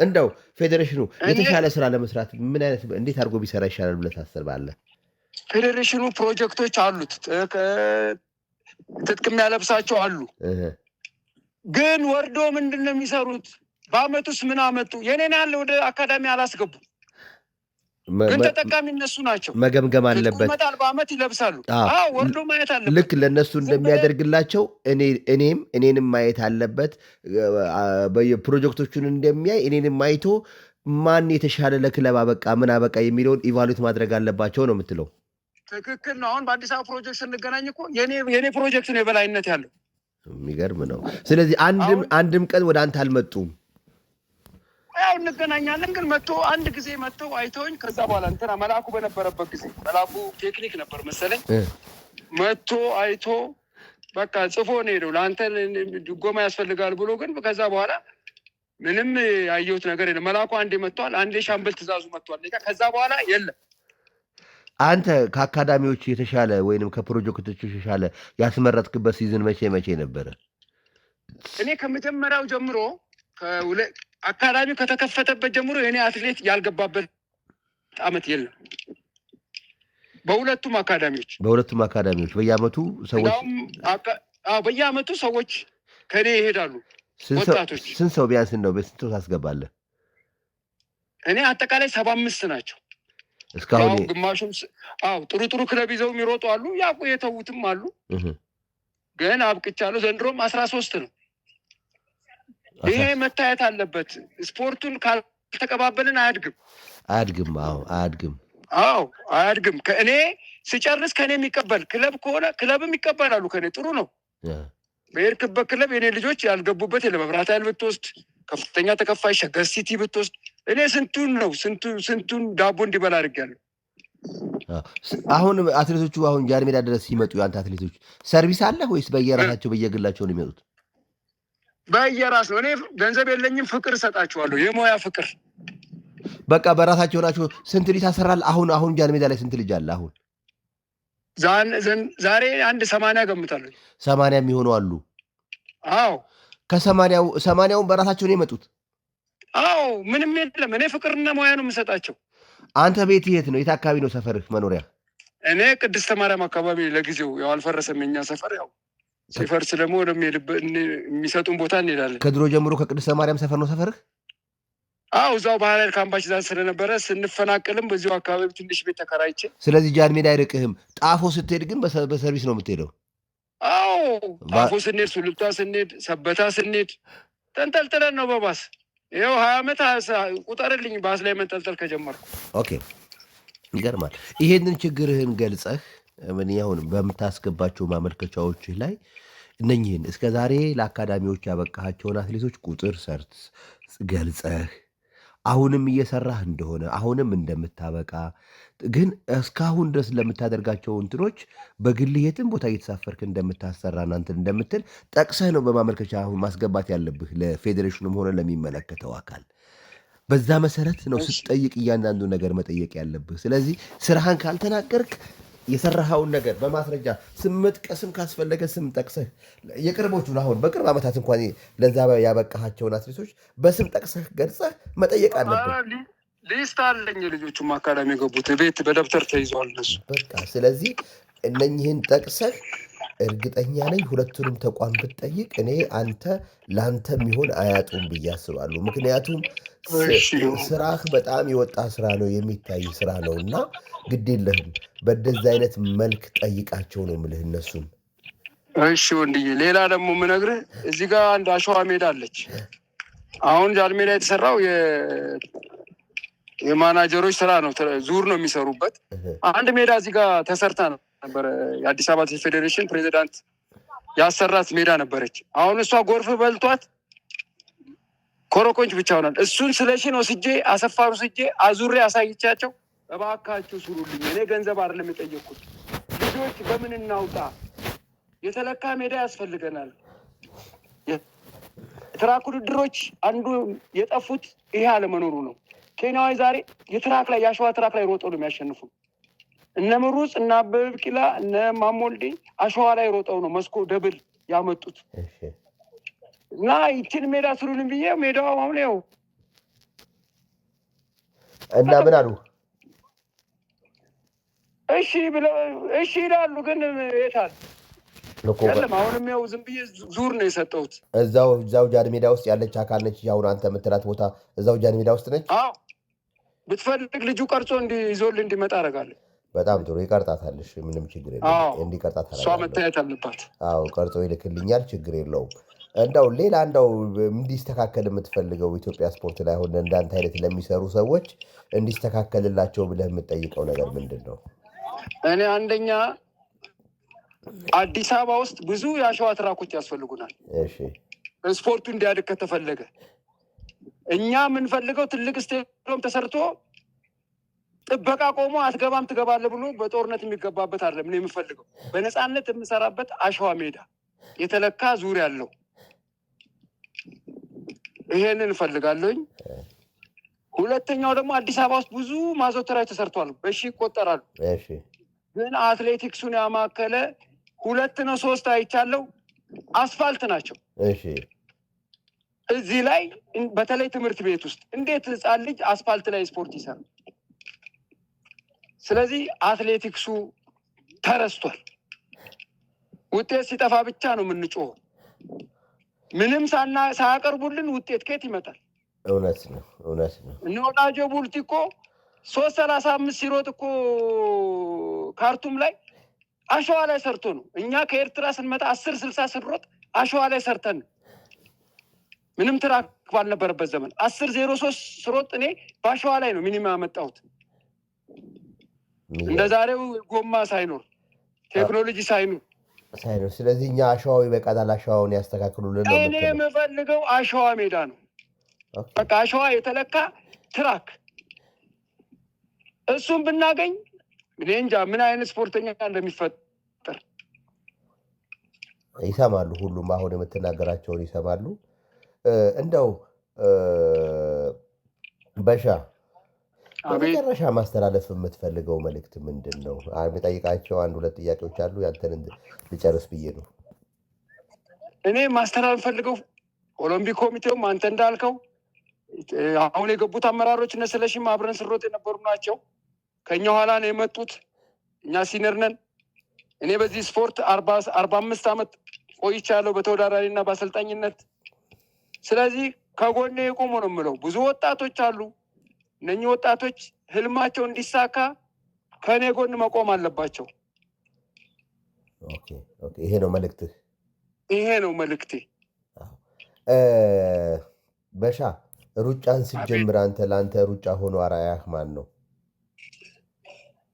እንደው ፌዴሬሽኑ የተሻለ ስራ ለመስራት ምን አይነት እንዴት አድርጎ ቢሰራ ይሻላል ብለህ ታስባለህ? ፌዴሬሽኑ ፕሮጀክቶች አሉት፣ ትጥቅ የሚያለብሳቸው አሉ። ግን ወርዶ ምንድን ነው የሚሰሩት? በአመት ውስጥ ምን አመጡ? የኔን ያለ ወደ አካዳሚ አላስገቡ፣ ግን ተጠቃሚ እነሱ ናቸው። መገምገም አለበት። መጣል በአመት ይለብሳሉ። ወርዶ ማየት አለበት። ልክ ለእነሱ እንደሚያደርግላቸው እኔንም ማየት አለበት። ፕሮጀክቶቹን እንደሚያይ እኔንም አይቶ ማን የተሻለ ለክለብ አበቃ ምን አበቃ የሚለውን ኢቫሉዌት ማድረግ አለባቸው ነው የምትለው? ትክክል ነው። አሁን በአዲስ አበባ ፕሮጀክት ስንገናኝ እኮ የኔ ፕሮጀክት ነው የበላይነት ያለው። የሚገርም ነው። ስለዚህ አንድም ቀን ወደ አንተ አልመጡም? ያው እንገናኛለን፣ ግን አንድ ጊዜ መጥተው አይተውኝ ከዛ በኋላ እንትና መላኩ በነበረበት ጊዜ መላኩ ቴክኒክ ነበር መሰለኝ መጥቶ አይቶ በቃ ጽፎ ነው ሄደው ለአንተ ድጎማ ያስፈልጋል ብሎ፣ ግን ከዛ በኋላ ምንም ያየሁት ነገር የለም። መላኩ አንዴ መጥቷል፣ አንዴ ሻምበል ትእዛዙ መጥቷል። ከዛ በኋላ የለም። አንተ ከአካዳሚዎች የተሻለ ወይንም ከፕሮጀክቶች የተሻለ ያስመረጥክበት ሲዝን መቼ ነበረ? እኔ ከመጀመሪያው ጀምሮ አካዳሚ ከተከፈተበት ጀምሮ የኔ አትሌት ያልገባበት አመት የለም። በሁለቱም አካዳሚዎች በየአመቱ ሰዎች ከኔ ይሄዳሉ። ወጣቶች ስንት ሰው ቢያንስ ነው በስንት ታስገባለህ? እኔ አጠቃላይ 75 ናቸው እስካሁን። ግማሹም ጥሩ ክለብ ይዘው የሚሮጡ አሉ፣ ያው የተዉትም አሉ። ግን አብቅቻለሁ። ዘንድሮም 13 ነው። ይሄ መታየት አለበት። ስፖርቱን ካልተቀባበልን አያድግም። አያድግም። ከእኔ ሲጨርስ ከእኔ የሚቀበል ክለብ ከሆነ ክለብም ይቀበላሉ ከእኔ። ጥሩ ነው። በሄድክበት ክለብ የኔ ልጆች ያልገቡበት የለም። መብራት ኃይል ብትወስድ፣ ከፍተኛ ተከፋይ ሸገር ሲቲ ብትወስድ፣ እኔ ስንቱን ዳቦ እንዲበላ አድርጌያለሁ። አሁን አትሌቶቹ ጃን ሜዳ ድረስ ሲመጡ የአንተ አትሌቶች ሰርቪስ አለ ወይስ በየራሳቸው በየግላቸው ነው የሚመጡት? በየራስ ነው። እኔ ገንዘብ የለኝም፣ ፍቅር እሰጣችኋለሁ። የሙያ ፍቅር በቃ በራሳቸው ናቸው። ስንት ልጅ ታሰራል? አሁን ጃን ሜዳ ላይ ስንት ልጅ አለ? አሁን ዛሬ አንድ 80 ገምታለሁ። 80 የሚሆኑ አሉ። ከ80ውን በራሳቸው ነው የመጡት? ምንም የለም። እኔ ፍቅርና ሙያ ነው የምሰጣቸው። አንተ ቤት የት ነው? የት አካባቢ ነው ሰፈርህ መኖሪያ? እኔ ቅድስተ ማርያም አካባቢ። ለጊዜው ያው አልፈረሰም የኛ ሰፈር። ያው ሲፈርስ ደግሞ የሚሰጡን ቦታ እንሄዳለን። ከድሮ ጀምሮ ከቅድስተ ማርያም ሰፈር ነው ሰፈርህ? እዛው ባህር ኃይል ካምፓች ዛ ስለነበረ ስንፈናቀልም በዚሁ አካባቢ ትንሽ ቤት ተከራይቼ። ስለዚህ ጃን ሜዳ አይርቅህም። ጣፎ ስትሄድ ግን በሰርቪስ ነው የምትሄደው? ጣፎ ስንሄድ፣ ሱሉልታ ስንሄድ፣ ሰበታ ስንሄድ ተንጠልጥለን ነው በባስ። ይኸው 20 ዓመት ቁጠርልኝ ባስ ላይ መንጠልጠል ከጀመርኩ። ኦኬ፣ ይገርማል። ይሄንን ችግርህን ገልጸህ አሁን በምታስገባቸው ማመልከቻዎችህ ላይ እነኝህን እስከ ዛሬ ለአካዳሚዎች ያበቃሃቸውን አትሌቶች ቁጥር ገልጸህ አሁንም እየሰራህ እንደሆነ አሁንም እንደምታበቃ ግን እስካሁን ድረስ ለምታደርጋቸው እንትኖች በግልህ የትም ቦታ እየተሳፈርክ እንደምታሰራ እናንትን እንደምትል ጠቅሰህ ነው በማመልከቻ አሁን ማስገባት ያለብህ ለፌዴሬሽኑም ሆነ ለሚመለከተው አካል። በዛ መሰረት ነው ስትጠይቅ እያንዳንዱ ነገር መጠየቅ ያለብህ። ስለዚህ ስራህን ካልተናገርክ የሰራኸውን ነገር በማስረጃ ስም መጥቀስም ካስፈለገ ስም ጠቅሰህ የቅርቦቹን አሁን በቅርብ ዓመታት እንኳን ለዛ ያበቃሃቸውን አትሌቶች በስም ጠቅሰህ ገልጸህ መጠየቅ አለብን። ሊስት አለኝ። ልጆቹም አካዳሚ የገቡት ቤት በደብተር ተይዘዋል እነሱ። በቃ ስለዚህ እነኝህን ጠቅሰህ እርግጠኛ ነኝ ሁለቱንም ተቋም ብትጠይቅ እኔ ለአንተ የሚሆን አያጡም ብዬ አስባለሁ። ምክንያቱም ስራህ በጣም የወጣ ስራ ነው፣ የሚታይ ስራ ነው እና ግድ የለህም በደዚህ አይነት መልክ ጠይቃቸው ነው የምልህ እነሱም። እሺ ወንድዬ፣ ሌላ ደግሞ የምነግርህ እዚህ ጋር አንድ አሸዋ ሜዳ አለች። አሁን ጃን ሜዳ የተሰራው የማናጀሮች ስራ ነው፣ ዙር ነው የሚሰሩበት። አንድ ሜዳ እዚህ ጋር ተሰርታ ነበረ። የአዲስ አበባ ፌዴሬሽን ፕሬዚዳንት ያሰራት ሜዳ ነበረች። አሁን እሷ ጎርፍ በልቷት ኮረኮንች ብቻ ሆናል። እሱን ስለሽን ወስጄ አሰፋሩ ስጄ አዙሬ አሳይቻቸው እባካችሁ ስሩልኝ፣ እኔ ገንዘብ አይደለም የጠየቅኩት፣ ልጆች በምን እናውጣ፣ የተለካ ሜዳ ያስፈልገናል። የትራክ ውድድሮች አንዱ የጠፉት ይሄ አለመኖሩ ነው። ኬንያዊ ዛሬ የአሸዋ ትራክ ላይ ሮጦ ነው የሚያሸንፉ። እነ ምሩጽ እነ አበበ ቢቂላ እነ ማሞልዴ አሸዋ ላይ ሮጠው ነው መስኮ ደብል ያመጡት። እና ይችን ሜዳ ስሩልን ብዬ ሜዳው አሁን ይኸው እና ምን አሉ? እሺ ይላሉ፣ ግን የታል የለም። አሁንም ያው ዝም ብዬ ዙር ነው የሰጠሁት። እዛው ጃን ሜዳ ውስጥ ያለች አካል ነች። አሁን አንተ የምትላት ቦታ እዛው ጃን ሜዳ ውስጥ ነች። ብትፈልግ ልጁ ቀርጾ ይዞልህ እንዲመጣ አደርጋለሁ። በጣም ጥሩ። ይቀርጣታለሽ፣ ምንም ችግር የለውም። እንዲቀርጣት እሷ መታየት አለባት። ቀርጾ ይልክልኛል፣ ችግር የለውም። ሌላ እንዲስተካከል የምትፈልገው ኢትዮጵያ ስፖርት ላይ አሁን እንዳንተ አይነት ለሚሰሩ ሰዎች እንዲስተካከልላቸው ብለህ የምትጠይቀው ነገር ምንድን ነው? እኔ አንደኛ አዲስ አበባ ውስጥ ብዙ የአሸዋ ትራኮች ያስፈልጉናል። ስፖርቱ እንዲያድግ ከተፈለገ እኛ የምንፈልገው ትልቅ ስቴዲየም ተሰርቶ ጥበቃ ቆሞ አትገባም ትገባለህ ብሎ በጦርነት የሚገባበት አይደለም። እኔ የምፈልገው በነፃነት የምሰራበት አሸዋ ሜዳ የተለካ ዙር ያለው ይሄንን እፈልጋለሁኝ። ሁለተኛው ደግሞ አዲስ አበባ ውስጥ ብዙ ማዘውተሪያዎች ተሰርቷል፣ በሺ ይቆጠራሉ። ግን አትሌቲክሱን ያማከለ 2 ነው 3 አይቻለው፣ አስፋልት ናቸው። እዚህ ላይ በተለይ ትምህርት ቤት ውስጥ እንዴት ህፃን ልጅ አስፋልት ላይ ስፖርት ይሰራል? ስለዚህ አትሌቲክሱ ተረስቷል። ውጤት ሲጠፋ ብቻ ነው የምንጮኸው። ምንም ሳያቀርቡልን ውጤት ከየት ይመጣል? እውነት ነው። እነ ወዳጆ ቡልቲ እኮ 3:35 ሲሮጥ እኮ ካርቱም ላይ አሸዋ ላይ ሰርቶ ነው። እኛ ከኤርትራ ስንመጣ 10:60 ስንሮጥ አሸዋ ላይ ሰርተን ነው። ምንም ትራክ ባልነበረበት ዘመን 10:03 ስሮጥ እኔ በአሸዋ ላይ ነው ሚኒማ ያመጣሁት። እንደ ዛሬው ጎማ ሳይኖር ቴክኖሎጂ ሳይኖር። ስለዚህ እኛ አሸዋው ይበቃናል፣ አሸዋውን ያስተካክሉልን ነው። እኔ የምፈልገው አሸዋ ሜዳ ነው። በቃ አሸዋ የተለካ ትራክ፣ እሱም ብናገኝ እኔ እንጃ ምን አይነት ስፖርተኛ እንደሚፈጠር። ይሰማሉ፣ ሁሉም አሁን የምትናገራቸውን ይሰማሉ። እንደው በሻ በመጨረሻ ማስተላለፍ የምትፈልገው መልእክት ምንድን ነው? የምጠይቃቸው 1-2 ጥያቄዎች አሉ። ያንተን ልጨርስ ብዬ ነው። እኔ ማስተላለፍ ፈልገው ኦሎምፒክ ኮሚቴውም አንተ እንዳልከው አሁን የገቡት አመራሮች እነ ስለሽም አብረን ስሮጥ የነበሩ ናቸው። ከኛ ኋላ ነው የመጡት። እኛ ሲኒየር ነን። እኔ በዚህ ስፖርት 45 ዓመት ቆይቻለሁ በተወዳዳሪና በአሰልጣኝነት። ስለዚህ ከጎኔ የቆሙ ነው የምለው። ብዙ ወጣቶች አሉ። እነኚህ ወጣቶች ህልማቸው እንዲሳካ ከእኔ ጎን መቆም አለባቸው። ይሄ ነው መልእክትህ? ይሄ ነው መልእክቴ። በሻ ሩጫን ስትጀምር ለአንተ ሩጫ ሆኖ አርአያህ ማን ነው?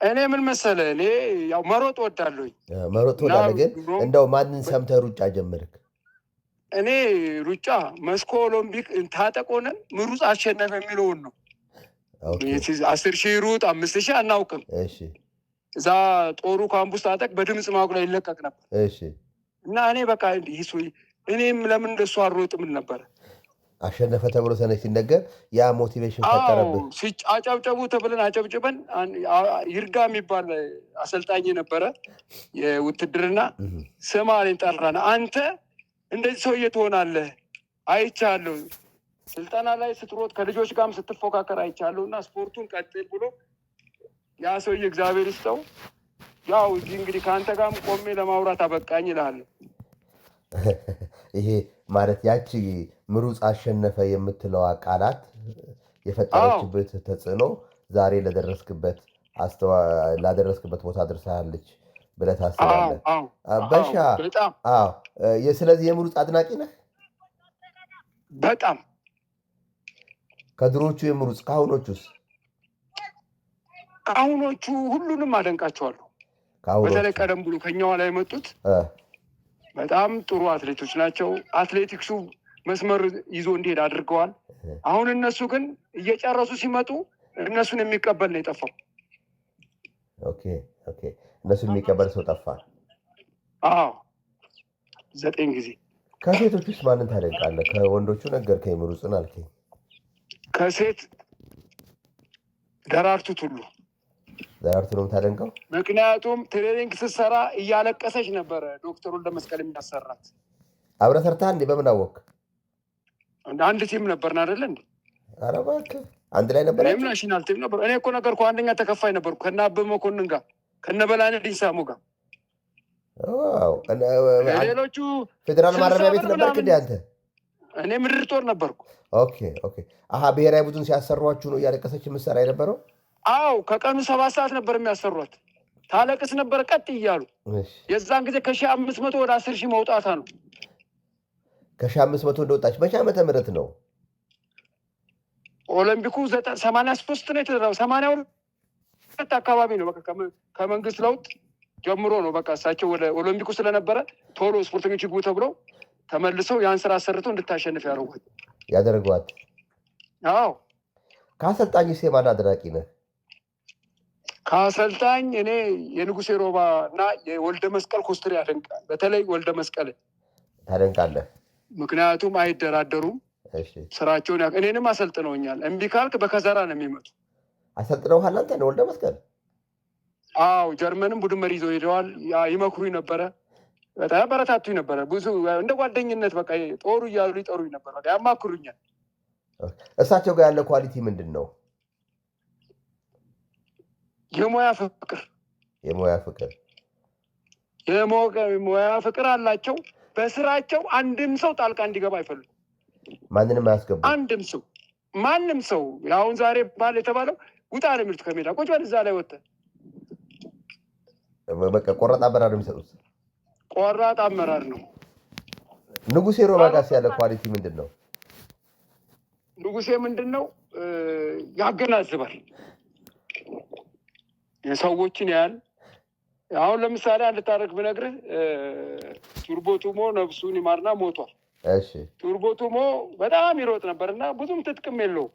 እኔ ምን መሰለህ፣ እኔ ያው መሮጥ ወዳለሁኝ። መሮጥ ወዳለህ፣ ግን እንደው ማንን ሰምተህ ሩጫ ጀመርክ? እኔ ሩጫ መስኮ ኦሎምፒክ ታጠቆነን ምሩጽ አሸነፈ የሚለውን ነው። 10,000 ሩጥ 5,000 አናውቅም። እዛ ጦሩ ካምፑስ ታጠቅ በድምፅ ማጉላ ይለቀቅ ነበር። እና እኔ በቃ እኔም ለምን እንደሱ አልሮጥም ነበረ። አሸነፈ ተብሎ ሰነች ሲነገር ያ ሞቲቬሽን ፈጠረብህ? አጨብጨቡ ተብለን አጨብጭበን። ይርጋ የሚባል አሰልጣኝ ነበረ የውትድርና፣ ስማ አለኝ፣ ጠራን። አንተ እንደዚህ ሰውዬ ትሆናለህ አይቻለሁ፣ ስልጠና ላይ ስትሮጥ ከልጆች ጋርም ስትፎካከር አይቻለሁ፣ እና ስፖርቱን ቀጥል ብሎ ያ ሰውዬ እግዚአብሔር ይስጠው። ያው እዚህ እንግዲህ ከአንተ ጋርም ቆሜ ለማውራት አበቃኝ እልሃለሁ። ይሄ ማለት ያቺ ምሩጽ አሸነፈ የምትለዋ ቃላት የፈጠረችበት ተጽዕኖ ዛሬ ላደረስክበት ቦታ ደርሳለች ብለህ ታስባለህ? በሻ ስለዚህ የምሩጽ አድናቂ ነህ? በጣም። ከድሮቹ የምሩጽ? ከአሁኖቹስ? ከአሁኖቹ ሁሉንም አደንቃቸዋለሁ። በተለይ ቀደም ብሎ ከኛዋ ላይ የመጡት በጣም ጥሩ አትሌቶች ናቸው። አትሌቲክሱ መስመር ይዞ እንዲሄድ አድርገዋል። አሁን እነሱ ግን እየጨረሱ ሲመጡ እነሱን የሚቀበል ነው የጠፋው። እነሱን የሚቀበል ሰው ጠፋ። 9 ጊዜ። ከሴቶች ውስጥ ማንን ታደንቃለህ? ከወንዶቹ ነገርከኝ፣ ምሩጽን አልከኝ። ከሴት ደራርቱ ቱሉ። ደራርቱ ነው የምታደንቀው? ምክንያቱም ትሬኒንግ ስትሰራ እያለቀሰች ነበረ ዶክተሩን ለመስቀል የሚያሰራት። አብረህ ሰርተሃል እንዴ? በምን አወቅ? አንድ ቲም ነበርን አይደለ እንዴ? ኧረ እባክህ አንድ ላይ ነበር? ናሽናል ቲም ነበር። እኔ እኮ ነገርኩህ፣ አንደኛ ተከፋይ ነበርኩ ከነ አበበ መኮንን ጋር ከነ በላይነህ ዲንሳሞ ጋር። ሌሎቹ ፌዴራል ማረሚያ ቤት ነበርክ እንዴ አንተ? እኔ ምድር ጦር ነበርኩ። ብሔራዊ ቡድን ሲያሰሯችሁ ነው እያለቀሰች የምትሰራ የነበረው? አዎ፣ ከቀኑ 7 ሰዓት ነበር የሚያሰሯት። ታለቅስ ነበር ቀጥ እያሉ። የዛን ጊዜ ከ1500 ወደ 10,000 መውጣታ ነው። ከ1500 እንደወጣች መቼ ዓመተ ምህረት ነው? ኦሎምፒኩ 83 ነው የተደረገው። 82 አካባቢ ነው። በቃ ከመንግስት ለውጥ ጀምሮ ነው በቃ እሳቸው ወደ ኦሎምፒኩ ስለነበረ ቶሎ ስፖርተኞች ይግቡ ተብለው ተመልሰው ያን ስራ አሰርተው እንድታሸንፍ ያደርጓት። አዎ ከአሰልጣኝ የማን አድናቂ ነህ? ከአሰልጣኝ እኔ የንጉሴ ሮባ እና የወልደ መስቀል ኮስትሪ ያደንቃል። በተለይ ወልደ መስቀል ታደንቃለህ? ምክንያቱም አይደራደሩም። ስራቸውን እኔንም አሰልጥነውኛል። እምቢ ካልክ በከዘራ ነው የሚመጡ። አሰልጥነውሃል አንተ ነው ወልደ መስቀል? አዎ ጀርመንም ቡድን መሪ ይዘው ሄደዋል። ይመክሩኝ ነበረ፣ በጣም በረታቱኝ ነበረ። ብዙ እንደ ጓደኝነት በቃ ጦሩ እያሉ ይጠሩኝ ነበር፣ ያማክሩኛል። እሳቸው ጋር ያለ ኳሊቲ ምንድን ነው? የሙያ ፍቅር የሙያ ፍቅር አላቸው። በስራቸው አንድም ሰው ጣልቃ እንዲገባ አይፈልጉም። ማንንም አያስገቡ። አንድም ሰው ማንም ሰው አሁን ዛሬ ባል የተባለው ውጣ ነው የሚሉት ከሜዳ ቁጭ በል እዛ ላይ ወጥተህ በቃ ቆራጥ አመራር ነው የሚሰጡት። ቆራጥ አመራር ነው። ንጉሴ ሮባ ጋር ያለ ኳሊቲ ምንድን ነው? ንጉሴ ምንድን ነው ያገናዝባል፣ የሰዎችን ያህል። አሁን ለምሳሌ አንድ ታሪክ ብነግርህ ቱርቦ ቱሞ ነፍሱን ይማርና ሞቷል። ቱርቦ ቱሞ በጣም ይሮጥ ነበር እና ብዙም ትጥቅም የለው፣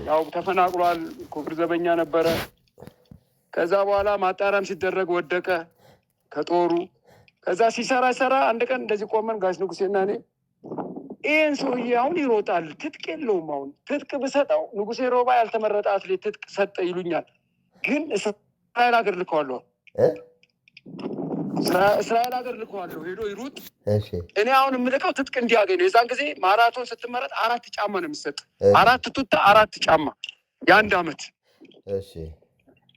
ያው ተፈናቅሏል። ክቡር ዘበኛ ነበረ። ከዛ በኋላ ማጣሪያም ሲደረግ ወደቀ ከጦሩ። ከዛ ሲሰራ አንድ ቀን እንደዚህ ቆመን ጋሽ ንጉሴና እኔ ይህን ሰውዬ አሁን ይሮጣል፣ ትጥቅ የለውም። አሁን ትጥቅ ብሰጠው ንጉሴ ሮባ ያልተመረጠ አትሌት ትጥቅ ሰጠ ይሉኛል፣ ግን እስራኤል ሀገር ልከዋለሁ። እስራኤል ሀገር ልከዋለሁ፣ ሄዶ ይሩጥ። እኔ አሁን የምልቀው ትጥቅ እንዲያገኝ ነው። የዛን ጊዜ ማራቶን ስትመረጥ 4 ጫማ ነው የሚሰጥ፣ 4 ቱታ 4 ጫማ የ1 አመት።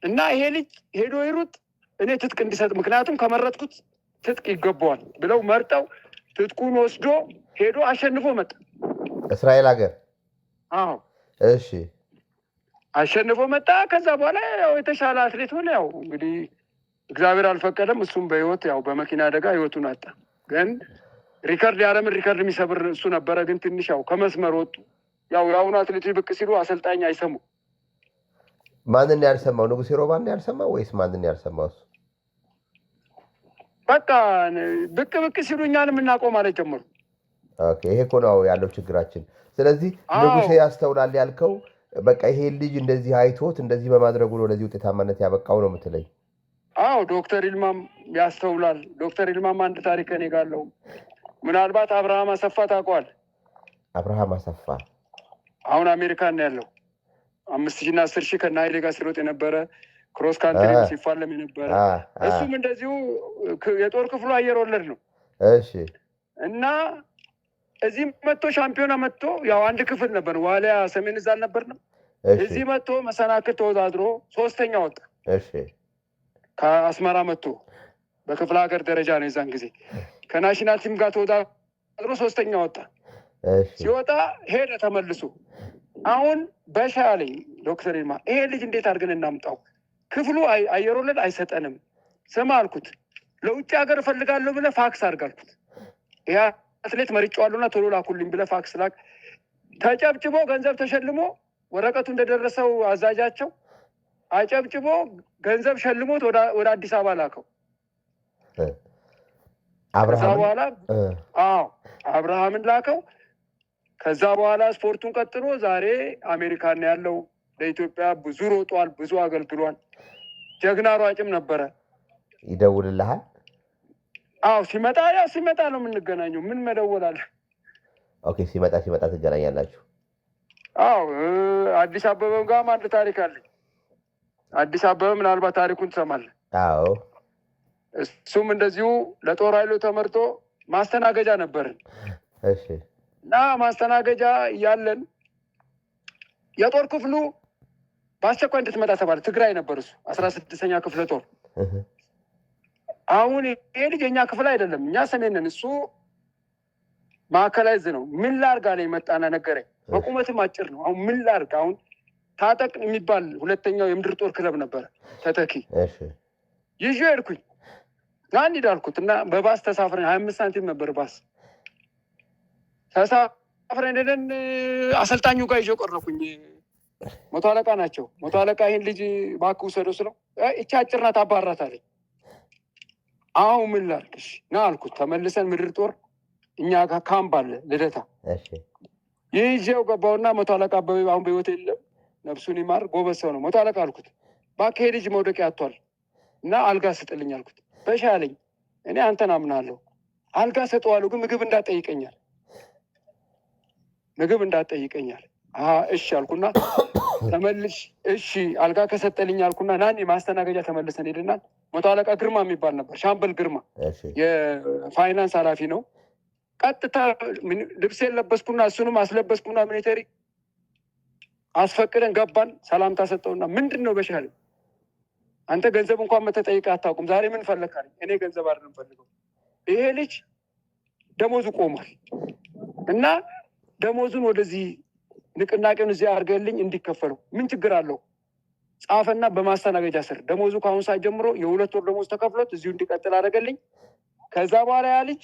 እና ይሄ ልጅ ሄዶ ይሩጥ፣ እኔ ትጥቅ እንዲሰጥ፣ ምክንያቱም ከመረጥኩት ትጥቅ ይገባዋል ብለው መርጠው ትጥቁን ወስዶ ሄዶ አሸንፎ መጣ እስራኤል ሀገር። አዎ አሸንፎ መጣ። ከዛ በኋላ ያው የተሻለ አትሌት ሆነ። ያው እንግዲህ እግዚአብሔር አልፈቀደም፣ እሱም በህይወት ያው በመኪና አደጋ ህይወቱን አጣ። ግን ሪከርድ የዓለምን ሪከርድ የሚሰብር እሱ ነበረ። ግን ትንሽ ያው ከመስመር ወጡ። ያው የአሁኑ አትሌቶች ብቅ ሲሉ አሰልጣኝ አይሰሙ። ማንን ያልሰማው? ንጉሴ ሮባን ያልሰማው ወይስ ማንን ያልሰማው? እሱ በቃ ብቅ ሲሉ እኛንም እናቆም ማለት ጀመሩ። ይሄ እኮ ነው ያለው ችግራችን። ስለዚህ ንጉሴ ያስተውላል ያልከው በቃ ይሄ ልጅ እንደዚህ አይቶት እንደዚህ በማድረጉ ነው ለዚህ ውጤታማነት ያበቃው ነው የምትለኝ? አዎ ዶክተር ይልማም ያስተውላል። ዶክተር ይልማም አንድ ታሪክ እኔ ጋር አለው። ምናልባት አብርሃም አሰፋ ታውቀዋል? አብርሃም አሰፋ አሁን አሜሪካን ነው ያለው። 5000 እና 10000 ከነ ኃይሌ ጋር ሲሮጥ የነበረ ክሮስ ካንትሪ ሲፋለም የነበረ እሱም እንደዚሁ የጦር ክፍሉ አየር ወለድ ነው። እና እዚህ መጥቶ ሻምፒዮና መጥቶ ያው አንድ ክፍል ነበር፣ ዋሊያ ሰሜን እዝ አልነበርንም። እዚህ መጥቶ መሰናክል ተወዳድሮ 3ኛ ወጣ። ከአስመራ መጥቶ በክፍለ ሀገር ደረጃ ነው የዛን ጊዜ። ከናሽናል ቲም ጋር ተወዳድሮ 3ኛ ወጣ። ሲወጣ ሄደ ተመልሶ። አሁን በሻ አለኝ ዶክተር ይልማ፣ ይሄ ልጅ እንዴት አድርገን እናምጣው? ክፍሉ አየር ወለድ አይሰጠንም። ስማ አልኩት፣ ለውጭ ሀገር እፈልጋለሁ ብለህ ፋክስ አድርግ አልኩት። ያ አትሌት መርጬዋለሁና ቶሎ ላኩልኝ ብለህ ፋክስ ላክ። ተጨብጭቦ ገንዘብ ተሸልሞ ወረቀቱ እንደደረሰው አዛዣቸው አጨብጭቦ ገንዘብ ሸልሞት ወደ አዲስ አበባ ላከው። ከዛ በኋላ አብርሃምን ላከው። ከዛ በኋላ ስፖርቱን ቀጥሎ ዛሬ አሜሪካን ያለው። ለኢትዮጵያ ብዙ ሮጧል፣ ብዙ አገልግሏል። ጀግና ሯጭም ነበረ። ይደውልልሃል? አዎ ሲመጣ ነው የምንገናኘው። ምን መደወላል? ሲመጣ ትገናኛላችሁ? አዎ አዲስ አበበም ጋርም አንድ ታሪክ አለኝ። አዲስ አበበ ምናልባት ታሪኩን ትሰማለህ? አዎ እሱም እንደዚሁ ለጦር ኃይሉ ተመርጦ ማስተናገጃ ነበርን። እና ማስተናገጃ እያለን የጦር ክፍሉ በአስቸኳይ እንድትመጣ ተባለ። ትግራይ ነበር እሱ 16ኛ ክፍለ ጦር። አሁን ይሄ ልጅ የኛ ክፍል አይደለም፣ እኛ ሰሜን ነን፣ እሱ ማዕከላዊ እዝ ነው። ምን ላርግ አለኝ። መጣና ነገረኝ። በቁመትም አጭር ነው። አሁን ምን ላርግ? አሁን ታጠቅ የሚባል 2ኛው የምድር ጦር ክለብ ነበረ ተተኪ። ይዤ ሄድኩኝ። አንድ ሂድ እና በባስ ተሳፍረን 25 ሳንቲም ነበር ባስ ተሳፍረን ሄደን አሰልጣኙ ጋር ይዤ ቆረኩኝ። 100 አለቃ ናቸው። 100 አለቃ ይህን ልጅ እባክህ ውሰደው ስለው እቺ አጭር ናት አባራት አለኝ። አሁን ምን ላድርግሽ ና አልኩት። ተመልሰን ምድር ጦር እኛ ጋር ካምፕ አለ ልደታ። ይዤው ገባውና መቶ አለቃ አበበ አሁን በህይወት የለም፣ ነፍሱን ይማር፣ ጎበዝ ሰው ነው። መቶ አለቃ አልኩት እባክህ ልጅ መውደቂያ አጥቷል እና አልጋ ስጥልኝ አልኩት። በሻ አለኝ። እኔ አንተን አምናለሁ፣ አልጋ ሰጠዋለሁ፣ ግን ምግብ እንዳትጠይቀኛል፣ ምግብ እንዳትጠይቀኛል። እሺ አልኩና ተመልሽ። እሺ አልጋ ከሰጠልኝ አልኩና ናኒ ማስተናገጃ ተመልሰን ሄድናል። መቶ አለቃ ግርማ የሚባል ነበር፣ ሻምበል ግርማ የፋይናንስ ኃላፊ ነው። ቀጥታ ልብሴን ለበስኩና እሱንም አስለበስኩና ሚሊተሪ አስፈቅደን ገባን። ሰላምታ ሰጠውና ምንድን ነው በሻለ አንተ ገንዘብ እንኳን መተጠይቀህ አታውቁም፣ ዛሬ ምን ፈለግካል? እኔ ገንዘብ አይደለም ፈልገው፣ ይሄ ልጅ ደሞዙ ቆሟል እና ደሞዙን ወደዚህ ንቅናቄውን እዚህ አድርገልኝ እንዲከፈለው ምን ችግር አለው? ጻፈና በማስተናገጃ ስር ደሞዙ ከአሁን ሰዓት ጀምሮ የ2 ወር ደሞዝ ተከፍሎት እዚሁ እንዲቀጥል አደረገልኝ። ከዛ በኋላ ያ ልጅ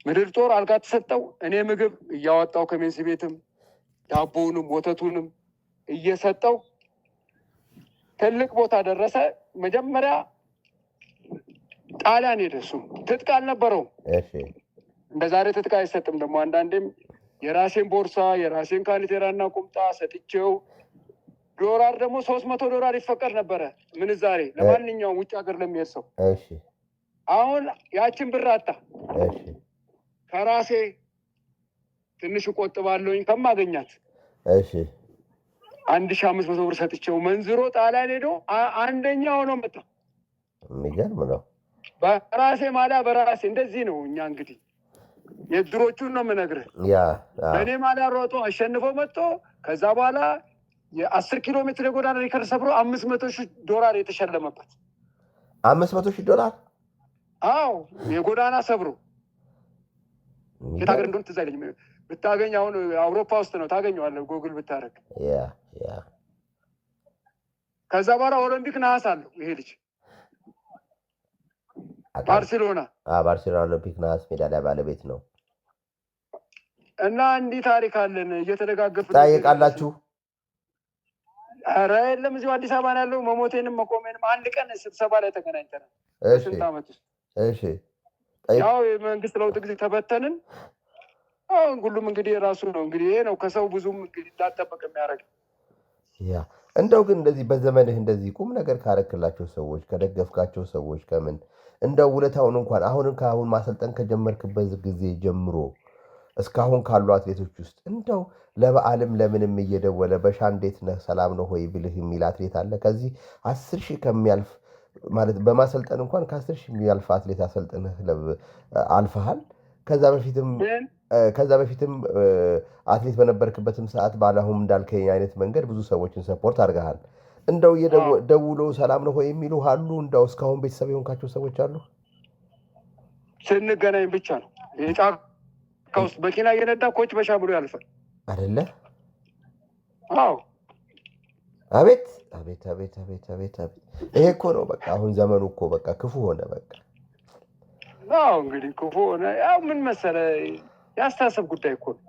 ምድር ጦር አልጋ ተሰጠው። እኔ ምግብ እያወጣው ከሜንስ ቤትም ዳቦውንም ወተቱንም እየሰጠው ትልቅ ቦታ ደረሰ። መጀመሪያ ጣሊያን ሄደ። እሱ ትጥቅ አልነበረውም። እንደ ዛሬ ትጥቅ አይሰጥም። ደግሞ አንዳንዴም የራሴን ቦርሳ የራሴን ካኒቴራና ቁምጣ ሰጥቼው ዶላር ደግሞ $300 ይፈቀድ ነበረ ምንዛሬ ለማንኛውም ውጭ ሀገር ለሚሄድ ሰው። አሁን ያችን ብር አጣ። ከራሴ ትንሽ እቆጥባለሁኝ ከማገኛት 1500 ብር ሰጥቼው መንዝሮ ጣሊያን ሄዶ አንደኛ ሆኖ መጣ። የሚገርም ነው። በራሴ ማሊያ በራሴ እንደዚህ ነው። እኛ እንግዲህ የድሮቹን ነው የምነግርህ። በእኔ ማሊያ ሮጦ አሸንፎ መጥቶ ከዛ በኋላ የ10 ኪሎ ሜትር የጎዳና ሪከርድ ሰብሮ $500,000 የተሸለመበት። $500,000? አዎ የጎዳና ሰብሮ የት ሀገር እንደሆነ ትዝ አይለኝም። ብታገኝ አሁን አውሮፓ ውስጥ ነው ታገኘዋለህ፣ ጎግል ብታደርግ። ከዛ በኋላ ኦሎምፒክ ነሐስ አለው ይሄ ልጅ ባርሴሎና ኦሎምፒክ ነሐስ ሜዳሊያ ባለቤት ነው። እና እንዲህ ታሪክ አለን እየተደጋገፍን ታይቃላችሁ። ኧረ የለም እዚሁ አዲስ አበባ ነው ያለው። መሞቴንም መቆሜንም አንድ ቀን ስብሰባ ላይ ተገናኝተናል። ስንት ዓመት ውስጥ ያው የመንግስት ለውጥ ጊዜ ተበተንን። አሁን ሁሉም እንግዲህ የራሱ ነው። እንግዲህ ይሄ ነው ከሰው ብዙም እንግዲህ እንዳጠበቅ የሚያደርግ። እንደው ግን እንደዚህ በዘመንህ እንደዚህ ቁም ነገር ካረክላቸው ሰዎች ከደገፍካቸው ሰዎች ከምን እንደው ውለታውን እንኳን አሁንም ከአሁን ማሰልጠን ከጀመርክበት ጊዜ ጀምሮ እስካሁን ካሉ አትሌቶች ውስጥ እንደው ለበዓልም ለምንም እየደወለ በሻ እንዴት ነህ ሰላም ነው ሆይ ብልህ የሚል አትሌት አለ? ከዚህ 10,000 ከሚያልፍ ማለት በማሰልጠን እንኳን ከ10,000 የሚያልፍ አትሌት አሰልጥነህ አልፈሃል። ከዛ በፊትም አትሌት በነበርክበትም ሰዓት ባለሁም እንዳልከኝ አይነት መንገድ ብዙ ሰዎችን ሰፖርት አድርገሃል። እንደው ደውሎ ሰላም ነው ሆይ የሚሉ አሉ? እንደው እስካሁን ቤተሰብ የሆንካቸው ሰዎች አሉ? ስንገናኝ ብቻ ነው። ጫካ ውስጥ መኪና እየነዳ ኮች በሻ ብሎ ያልፋል አይደለ? አዎ። አቤት አቤት አቤት አቤት አቤት አቤት! ይሄ እኮ ነው በቃ አሁን ዘመኑ እኮ በቃ ክፉ ሆነ። በቃ አዎ እንግዲህ ክፉ ሆነ። ያው ምን መሰለህ ያስተሳሰብ ጉዳይ እኮ ነው።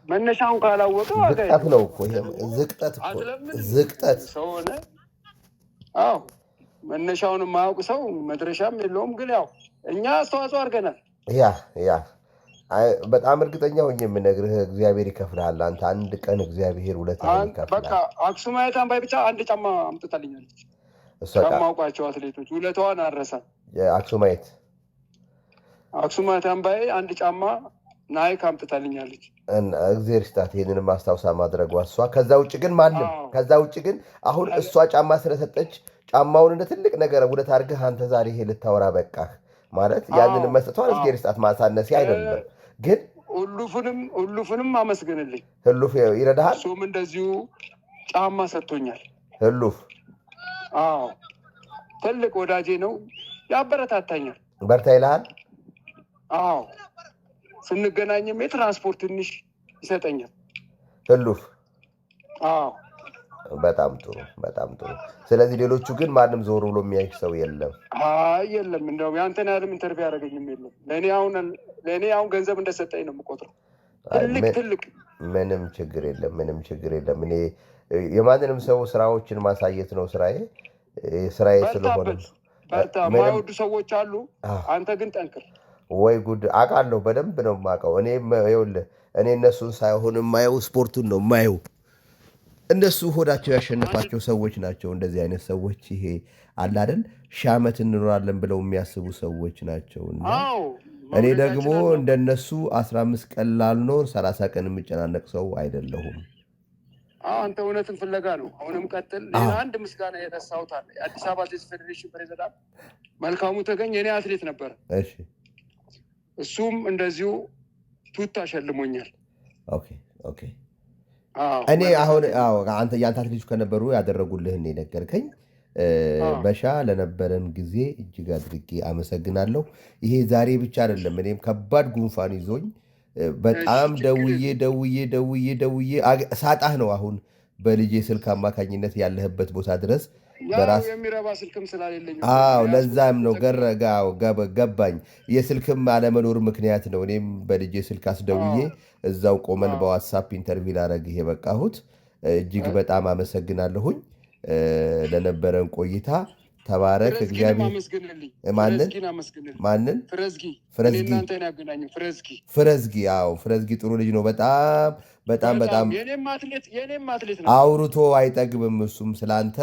መነሻውን ካላወቀ ዝቅጠት ነው እኮ ይሄም ዝቅጠት እኮ ዝቅጠት ሰው ሆነ። አዎ መነሻውን የማያውቅ ሰው መድረሻም የለውም። ግን ያው እኛ አስተዋጽኦ አድርገናል። በጣም እርግጠኛ ሆኜ የምነግርህ እግዚአብሔር ይከፍልሃል። አንተ አንድ ቀን እግዚአብሔር ውለታህን ይከፍልሃል። በቃ አክሱማይት አምባይ ብቻ አንድ ጫማ አምጥታልኛለች። ከማውቃቸው አትሌቶች ውለታዋን አልረሳም። አክሱማይት አምባይ አንድ ጫማ ናይክ አምጥታልኛለች። እግዚአብሔር ይስጣት ይሄንንም አስታውሳ ማድረጓ እሷ። ከዛ ውጭ ግን አሁን እሷ ጫማ ስለሰጠች ጫማውን እንደ ትልቅ ነገር ውለት አድርገህ አንተ ዛሬ ይሄ ልታወራ በቃህ ማለት ያንንም መስጠቷን እግዚአብሔር ይስጣት ማሳነሲ አይደለም። ግን ሁሉፍንም አመስግንልኝ። ህሉፍ ይረዳሃል። እሱም እንደዚሁ ጫማ ሰጥቶኛል። ህሉፍ ትልቅ ወዳጄ ነው፣ ያበረታታኛል። በርታ ይልሃል። ስንገናኝም የትራንስፖርት ትንሽ ይሰጠኛል ህሉፍ። በጣም ጥሩ በጣም ጥሩ። ስለዚህ ሌሎቹ ግን ማንም ዞር ብሎ የሚያይ ሰው የለም? የለም። እንደውም ያንተን ያህልም ኢንተርቪው ያደረገኝም የለም። ለእኔ አሁን ገንዘብ እንደሰጠኝ ነው የምቆጥረው። ትልቅ ምንም ችግር የለም። እኔ የማንንም ሰው ስራዎችን ማሳየት ነው ስራዬ ስለሆነ የማይወዱ ሰዎች አሉ። አንተ ግን ጠንክር። ወይ ጉድ! አውቃለሁ፣ በደንብ ነው የማውቀው። እኔም ይኸውልህ እኔ እነሱን ሳይሆን የማየው ስፖርቱን ነው የማየው። እነሱ ሆዳቸው ያሸነፋቸው ሰዎች ናቸው እንደዚህ አይነት ሰዎች። ይሄ አለ አይደል 1000 ዓመት እንኖራለን ብለው የሚያስቡ ሰዎች ናቸው። እና እኔ ደግሞ እንደነሱ 15 ቀን ላልኖር 30 ቀን የምጨናነቅ ሰው አይደለሁም። አንተ እውነትን ፍለጋ ነው። አሁንም ቀጥል። ሌላ አንድ ምስጋና የረሳሁት አለ። የአዲስ አበባ አትሌቲክስ ፌዴሬሽን ፕሬዚዳንት መልካሙ ተገኝ የኔ አትሌት ነበረ። እሺ፣ እሱም እንደዚሁ ቱታ ሸልሞኛል። ኦኬ ኦኬ። እኔ አሁን አንተ የአንተ አትሌቶች ከነበሩ ያደረጉልህን የነገርከኝ። በሻ ለነበረን ጊዜ እጅግ አድርጌ አመሰግናለሁ። ይሄ ዛሬ ብቻ አይደለም፣ እኔም ከባድ ጉንፋን ይዞኝ በጣም ደውዬ ሳጣህ ነው አሁን በልጄ ስልክ አማካኝነት ያለህበት ቦታ ድረስ በራስ የሚረባ ስልክም ስላሌለኝ ለዛም ነው ገባኝ። የስልክም አለመኖር ምክንያት ነው። እኔም በልጄ ስልክ አስደውዬ እዛው ቆመን በዋትሳፕ ኢንተርቪው ላደርግህ የበቃሁት። እጅግ በጣም አመሰግናለሁኝ ለነበረን ቆይታ። ተባረክ። እግዚአብሔር ማንን? ፍረዝጊ ጥሩ ልጅ ነው። በጣም አውርቶ አይጠግብም። እሱም ስለአንተ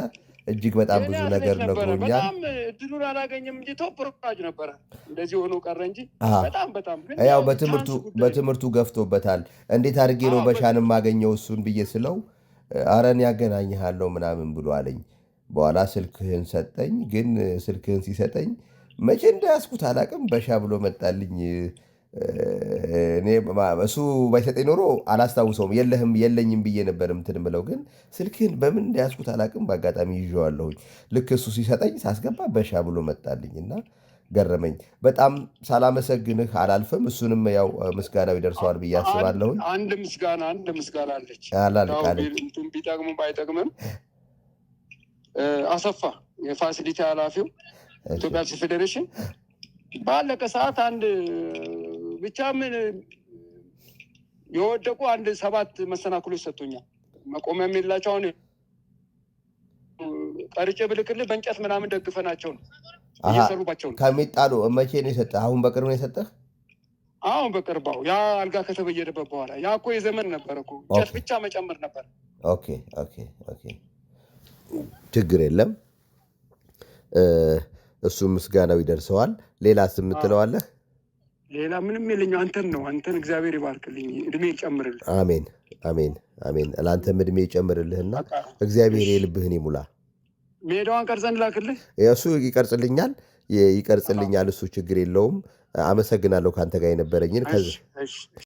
እጅግ በጣም ብዙ ነገር ነግሮኛል። እድሉን አላገኘም እንጂ ቶፕ ሮጅ ነበረ። እንደዚህ ሆኖ ቀረ እንጂ ያው በትምህርቱ ገፍቶበታል። እንዴት አድርጌ ነው በሻን የማገኘው እሱን ብዬ ስለው አረን ያገናኝሃለሁ ምናምን ብሎ አለኝ። በኋላ ስልክህን ሰጠኝ። ግን ስልክህን ሲሰጠኝ መቼ እንዳያስኩት አላቅም በሻ ብሎ መጣልኝ። እሱ ባይሰጠኝ ኖሮ አላስታውሰውም። የለኝም ብዬ ነበር እንትን የምለው። ግን ስልክህን በምን እንዳያስኩት አላቅም። በአጋጣሚ ይዤዋለሁኝ። ልክ እሱ ሲሰጠኝ ሳስገባ በሻ ብሎ መጣልኝ እና ገረመኝ በጣም። ሳላመሰግንህ አላልፍም። እሱንም ያው ምስጋናው ይደርሰዋል ብዬ አስባለሁኝ። አንድ ምስጋና አለች። ቢጠቅምም ባይጠቅምም አሰፋ የፋሲሊቲ ኃላፊው ኢትዮጵያ አትሌቲክስ ፌዴሬሽን ባለቀ ሰዓት አንድ ብቻ ምን የወደቁ 7 መሰናክሎች ሰጥቶኛል። መቆሚያም የላቸው። አሁን ቀርጬ ብልክልህ በእንጨት ምናምን ደግፈናቸው ነው እየሰሩባቸው ነው። ከሚጣሉ መቼ ነው የሰጠህ? አሁን በቅርብ ነው የሰጠህ? አሁን በቅርባው ያ አልጋ ከተበየደበት በኋላ ያ እኮ የዘመን ነበር እኮ እንጨት ብቻ መጨመር ነበር። ኦኬ ችግር የለም። እሱ ምስጋናው ይደርሰዋል። ሌላስ የምትለዋለህ? ሌላ ምንም የለኝም። አንተን እግዚአብሔር ይባርክልኝ፣ እድሜ ይጨምርልህ። አሜን። ለአንተም እድሜ ይጨምርልህና እግዚአብሔር የልብህን ይሙላ። ሜዳዋን ቀርጸን ላክልህ። እሱ ይቀርጽልኛል። እሱ ችግር የለውም። አመሰግናለሁ ከአንተ ጋር የነበረኝን